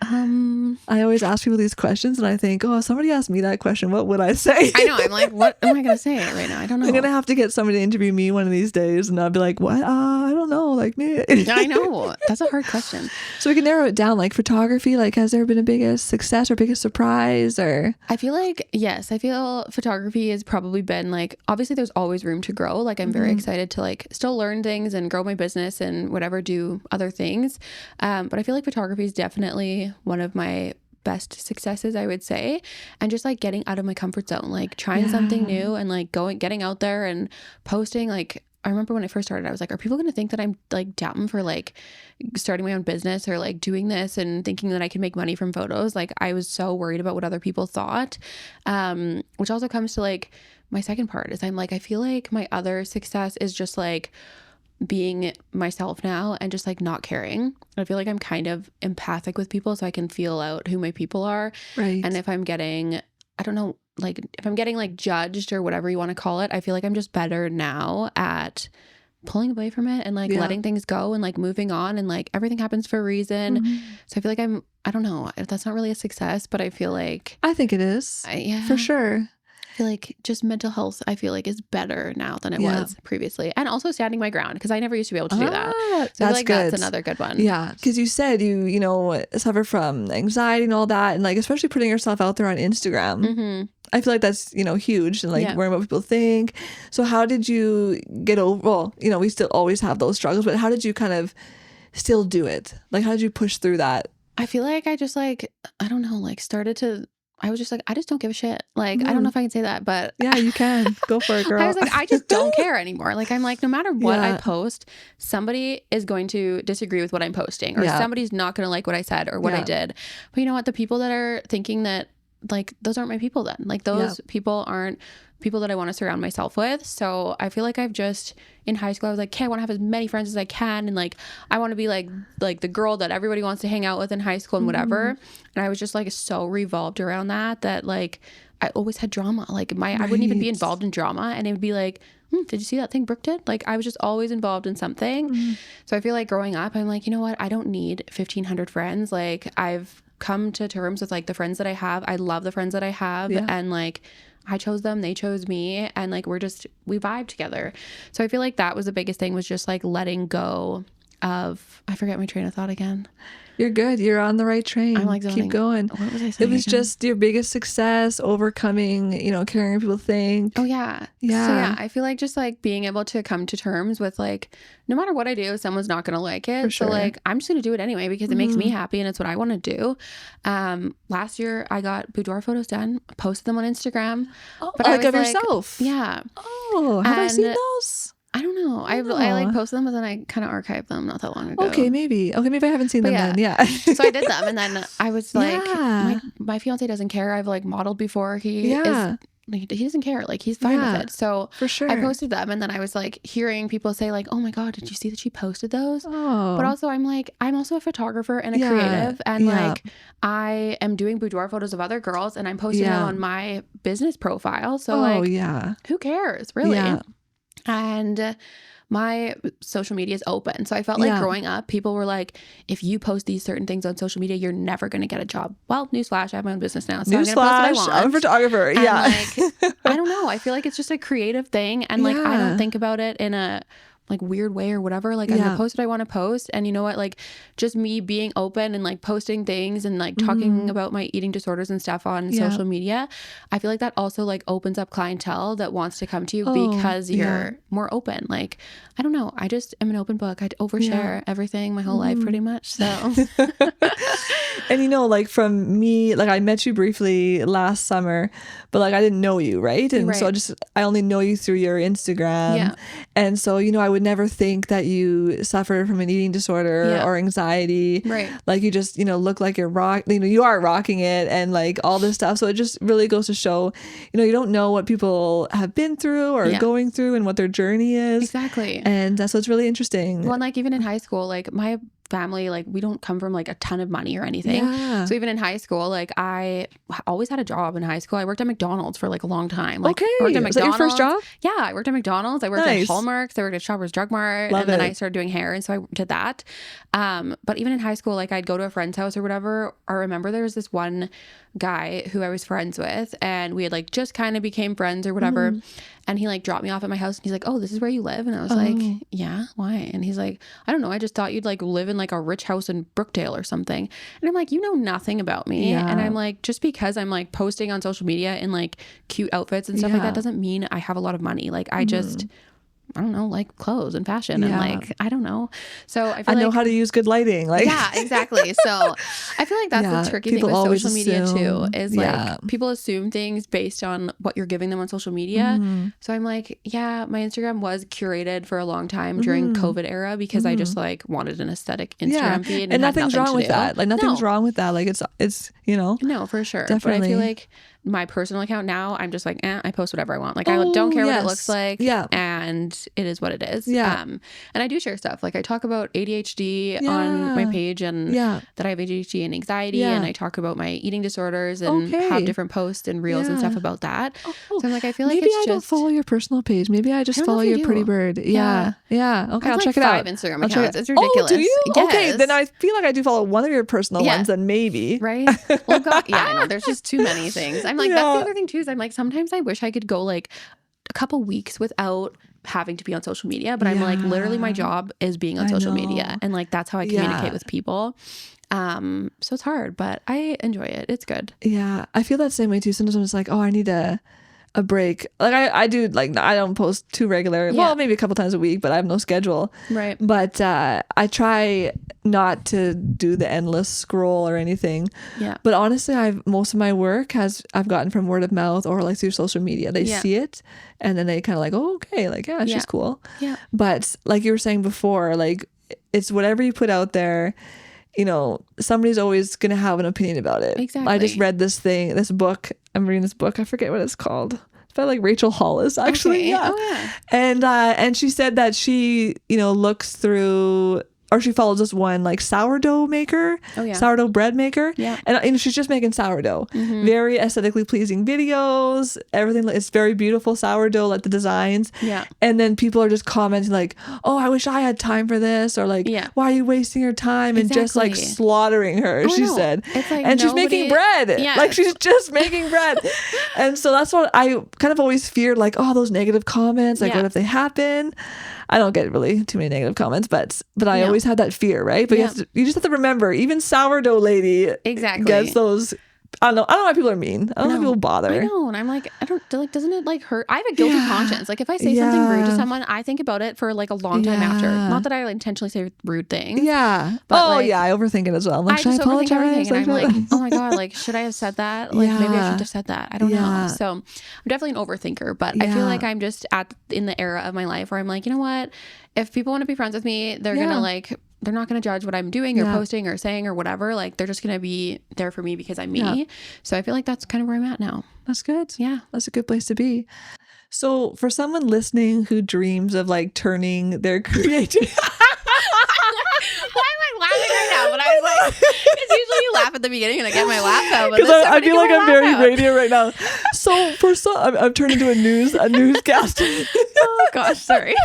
I always ask people these questions and I think, if somebody asked me that question, what would I say? I know. I'm like, what am I going to say right now? I don't know. I'm going to have to get somebody to interview me one of these days and I'll be like, what? I don't know. Like me. I know. That's a hard question. So we can narrow it down, like photography, like has there been a biggest success or biggest surprise or? I feel like, yes, I feel photography has probably been like, obviously there's always room to grow. Like I'm very excited to like still learn things and grow my business and whatever, do other things. But I feel like photography is definitely one of my best successes, I would say. And just like getting out of my comfort zone, like trying something new and like getting out there and posting. Like I remember when I first started, I was like, are people going to think that I'm like dumb for like starting my own business or like doing this and thinking that I can make money from photos? Like I was so worried about what other people thought, which also comes to like my second part is I'm like, I feel like my other success is just like being myself now and just like not caring. I feel like I'm kind of empathic with people, so I can feel out who my people are. Right. And if I'm getting, I don't know, like if I'm getting like judged or whatever you want to call it, I feel like I'm just better now at pulling away from it and like letting things go and like moving on and like everything happens for a reason. So I feel like I don't know, that's not really a success, but I feel like I think it is. For sure. I feel like just mental health, I feel like is better now than it was previously. And also standing my ground, because I never used to be able to do that. So that's I feel like good. That's another good one. Yeah. Because you said you suffer from anxiety and all that. And like, especially putting yourself out there on Instagram. I feel like that's, huge and like worrying what people think. So how did you get over, well, we still always have those struggles, but how did you kind of still do it? Like, how did you push through that? I feel like I just like, I don't know, like I was just like, I just don't give a shit. Like, I don't know if I can say that, but yeah, you can. Go for it, girl. I was like, I just don't care anymore. Like, I'm like, no matter what I post, somebody is going to disagree with what I'm posting or somebody's not going to like what I said or what I did. But you know what? The people that are thinking that, like, those aren't my people then. Like, those people aren't people that I want to surround myself with. So I feel like I've just, in high school, I was like, okay, I want to have as many friends as I can. And like, I want to be like the girl that everybody wants to hang out with in high school and whatever. And I was just like so revolved around that like I always had drama. Like I wouldn't even be involved in drama. And it would be like, did you see that thing Brooke did? Like I was just always involved in something. So I feel like growing up, I'm like, you know what? I don't need 1,500 friends. Like I've come to terms with like the friends that I have. I love the friends that I have. And like, I chose them, they chose me, and like we vibe together. So I feel like that was the biggest thing, was just like letting go of, I forget my train of thought again. You're good. You're on the right train. I'm like keep going. What was I saying? It was just your biggest success, overcoming, caring what people think. Oh yeah. Yeah. So yeah, I feel like just like being able to come to terms with like, no matter what I do, someone's not going to like it. For sure. So like, I'm just going to do it anyway because it makes me happy and it's what I want to do. Last year I got boudoir photos done, posted them on Instagram. Oh, but like of yourself? Yeah. Oh, have I seen those? I don't know. I like posted them, but then I kind of archived them not that long ago. Okay, maybe I haven't seen them then. Yeah. So I did them, and then I was like, my fiance doesn't care. I've like modeled before. He doesn't care. Like he's fine with it. So for sure, I posted them, and then I was like hearing people say like, "Oh my god, did you see that she posted those?" Oh. But also I'm like, I'm also a photographer and a creative, and like I am doing boudoir photos of other girls, and I'm posting them on my business profile. So who cares really? Yeah. And my social media is open. So I felt like growing up, people were like, if you post these certain things on social media, you're never going to get a job. Well, newsflash, I have my own business now. So I'm going to post what I want. I'm a photographer. And like, I don't know. I feel like it's just a creative thing. And like, I don't think about it in a like weird way or whatever. Like I'm gonna post what I want to post. And you know what, like just me being open and like posting things and like talking about my eating disorders and stuff on social media, I feel like that also like opens up clientele that wants to come to you because you're more open. Like, I don't know, I just am an open book. I overshare everything my whole life pretty much. So and you know, like from me, like I met you briefly last summer, but like I didn't know you, right? And so I only know you through your Instagram. And so, you know, I would never think that you suffer from an eating disorder or anxiety. Like you just, you know, look like you are rocking it and like all this stuff. So it just really goes to show, you know, you don't know what people have been through or going through and what their journey is. Exactly. And so it's really interesting. Well, and like even in high school, like my family, like we don't come from like a ton of money or anything. So even in high school, like I always had a job in high school. I worked at McDonald's for like a long time. Like, I worked at Was that your first job? Yeah, I worked at McDonald's. I worked at Hallmarks. I worked at Shoppers Drug Mart. Then I started doing hair, and so I did that. But even in high school, like I'd go to a friend's house or whatever. I remember there was this one guy who I was friends with, and we had like just kind of became friends or whatever. And he like dropped me off at my house, and he's like, "Oh, this is where you live?" And I was like, "Yeah, why?" And he's like, "I don't know. I just thought you'd like live in like a rich house in Brookdale or something." And I'm like, "You know nothing about me." And I'm like, just because I'm like posting on social media in like cute outfits and stuff like that doesn't mean I have a lot of money. Like I just, I don't know, like clothes and fashion and like, I don't know. So I know how to use good lighting. Like, yeah, exactly. So I feel like that's the tricky thing with social media too, is like people assume things based on what you're giving them on social media. So I'm like, yeah, my Instagram was curated for a long time during COVID era because I just like wanted an aesthetic Instagram feed. And nothing's wrong with that. Like nothing's wrong with that. Like it's, you know. No, for sure. Definitely. But I feel like my personal account now, I'm just like, I post whatever I want. Like I don't care what it looks like. And it is what it is. And I do share stuff. Like I talk about ADHD on my page and that I have ADHD and anxiety. And I talk about my eating disorders and have different posts and reels and stuff about that. So I'm like, I feel like maybe I don't follow your personal page. Maybe I just follow your Pretty Bird. Yeah. Okay, I'll check it out. 5 Instagram accounts. It's ridiculous. Oh, do you? Yes. Okay, then I feel like I do follow one of your personal ones, then maybe. Right? Well, God, I know. There's just too many things. I'm like, that's the other thing too, is I'm like, sometimes I wish I could go like a couple weeks without having to be on social media, but I'm like, literally my job is being on social media, and like that's how I communicate with people. So it's hard, but I enjoy it. It's good. Yeah, I feel that same way too. Sometimes I'm just like, oh, I need a break. Like I do, like I don't post too regular. Well, maybe a couple times a week, but I have no schedule. Right. But I try not to do the endless scroll or anything. Yeah. But honestly, most of my work I've gotten from word of mouth or like through social media. They see it and then they kind of like, oh, okay, like she's cool. Yeah. But like you were saying before, like it's whatever you put out there. You know, somebody's always going to have an opinion about it. Exactly. I just read this book. I'm reading this book. I forget what it's called. It's by like Rachel Hollis, actually. Okay. Yeah. Oh, yeah. And she said that she, you know, looks through, or she follows this one like sourdough maker, sourdough bread maker. Yeah. And she's just making sourdough. Very aesthetically pleasing videos, everything. It's very beautiful sourdough, like the designs. Yeah. And then people are just commenting like, oh, I wish I had time for this. Or like, why are you wasting your time? And just like slaughtering her, she said. It's like, and she's making bread. Yeah. Like she's just making bread. And so that's what I kind of always feared, like, oh, those negative comments, like what if they happen? I don't get really too many negative comments, but I always had that fear, right? But you just have to remember, even sourdough lady gets those. I don't know why people are mean. I don't know why people bother. I know, and I'm like, I don't like. Doesn't it like hurt? I have a guilty conscience. Like if I say something rude to someone, I think about it for like a long time after. Not that I intentionally say rude things. Yeah. But I overthink it as well. I'm like, should I apologize? And I'm like, oh my god, like should I have said that? Like maybe I shouldn't have said that. I don't know. So I'm definitely an overthinker, but I feel like I'm just in the era of my life where I'm like, you know what? If people want to be friends with me, they're gonna like. They're not going to judge what I'm doing or posting or saying or whatever. Like they're just going to be there for me because I'm me. Yeah. So I feel like that's kind of where I'm at now. That's good. Yeah. That's a good place to be. So for someone listening who dreams of like turning their creativity. Why am I laughing right now? But I was like, it's usually you laugh at the beginning and I get my laugh out. Because I feel like I'm very radio right now. So for some, I've turned into a newscaster. Oh gosh, sorry.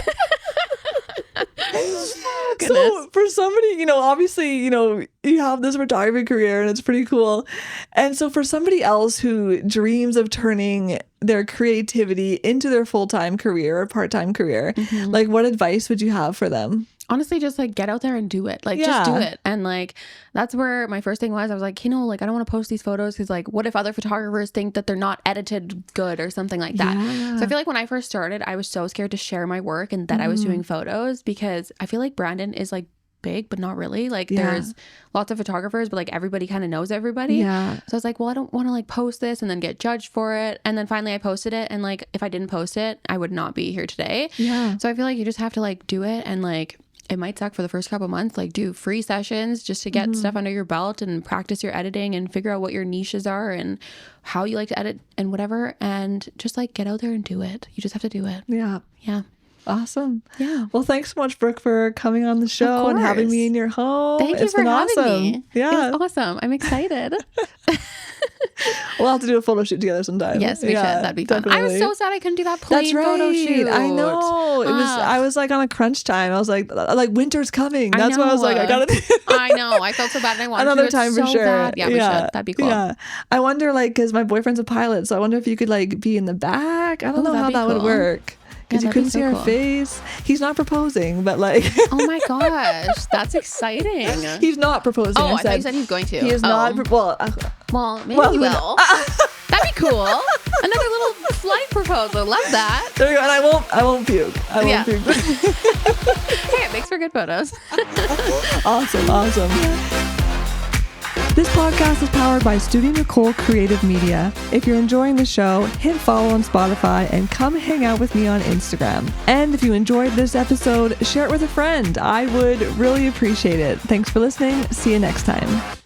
Goodness. So for somebody, obviously, you have this photography career and it's pretty cool. And so for somebody else who dreams of turning their creativity into their full-time career or part-time career, like what advice would you have for them? Honestly, just like get out there and do it. Like just do it. And like that's where my first thing was. I was like, like I don't want to post these photos because like what if other photographers think that they're not edited good or something like that. So I feel like when I first started, I was so scared to share my work and that I was doing photos, because I feel like Brandon is like big but not really, like there's lots of photographers but like everybody kind of knows everybody. So I was like, well, I don't want to like post this and then get judged for it. And then finally I posted it, and like if I didn't post it, I would not be here today. So I feel like you just have to like do it, and like it might suck for the first couple months, like do free sessions just to get stuff under your belt and practice your editing and figure out what your niches are and how you like to edit and whatever, and just like get out there and do it. You just have to do it. Yeah. Awesome. Yeah. Well, thanks so much, Brooke, for coming on the show and having me in your home. Thank you for having me. Yeah. It was awesome. I'm excited. We'll have to do a photo shoot together sometime. Yes, we should. That'd be fun. Definitely. I was so sad I couldn't do that plain photo shoot. I know. I was like on a crunch time. I was like winter's coming. That's why I was like, I gotta do it. I know. I felt so bad and I wanted another to do it time so for sure. bad. Yeah, we should. That'd be cool. Yeah. I wonder, like, because my boyfriend's a pilot, so I wonder if you could like be in the back. I don't know how that would work. Because you couldn't see our face. He's not proposing, but like... Oh my gosh, that's exciting. He's not proposing. Oh, I thought you said he's going to. He is not... Well, maybe he will. That'd be cool. Another little slight proposal. Love that. There you go. And I won't puke. I won't puke. Hey, it makes for good photos. Awesome. This podcast is powered by Studio Nicole Creative Media. If you're enjoying the show, hit follow on Spotify and come hang out with me on Instagram. And if you enjoyed this episode, share it with a friend. I would really appreciate it. Thanks for listening. See you next time.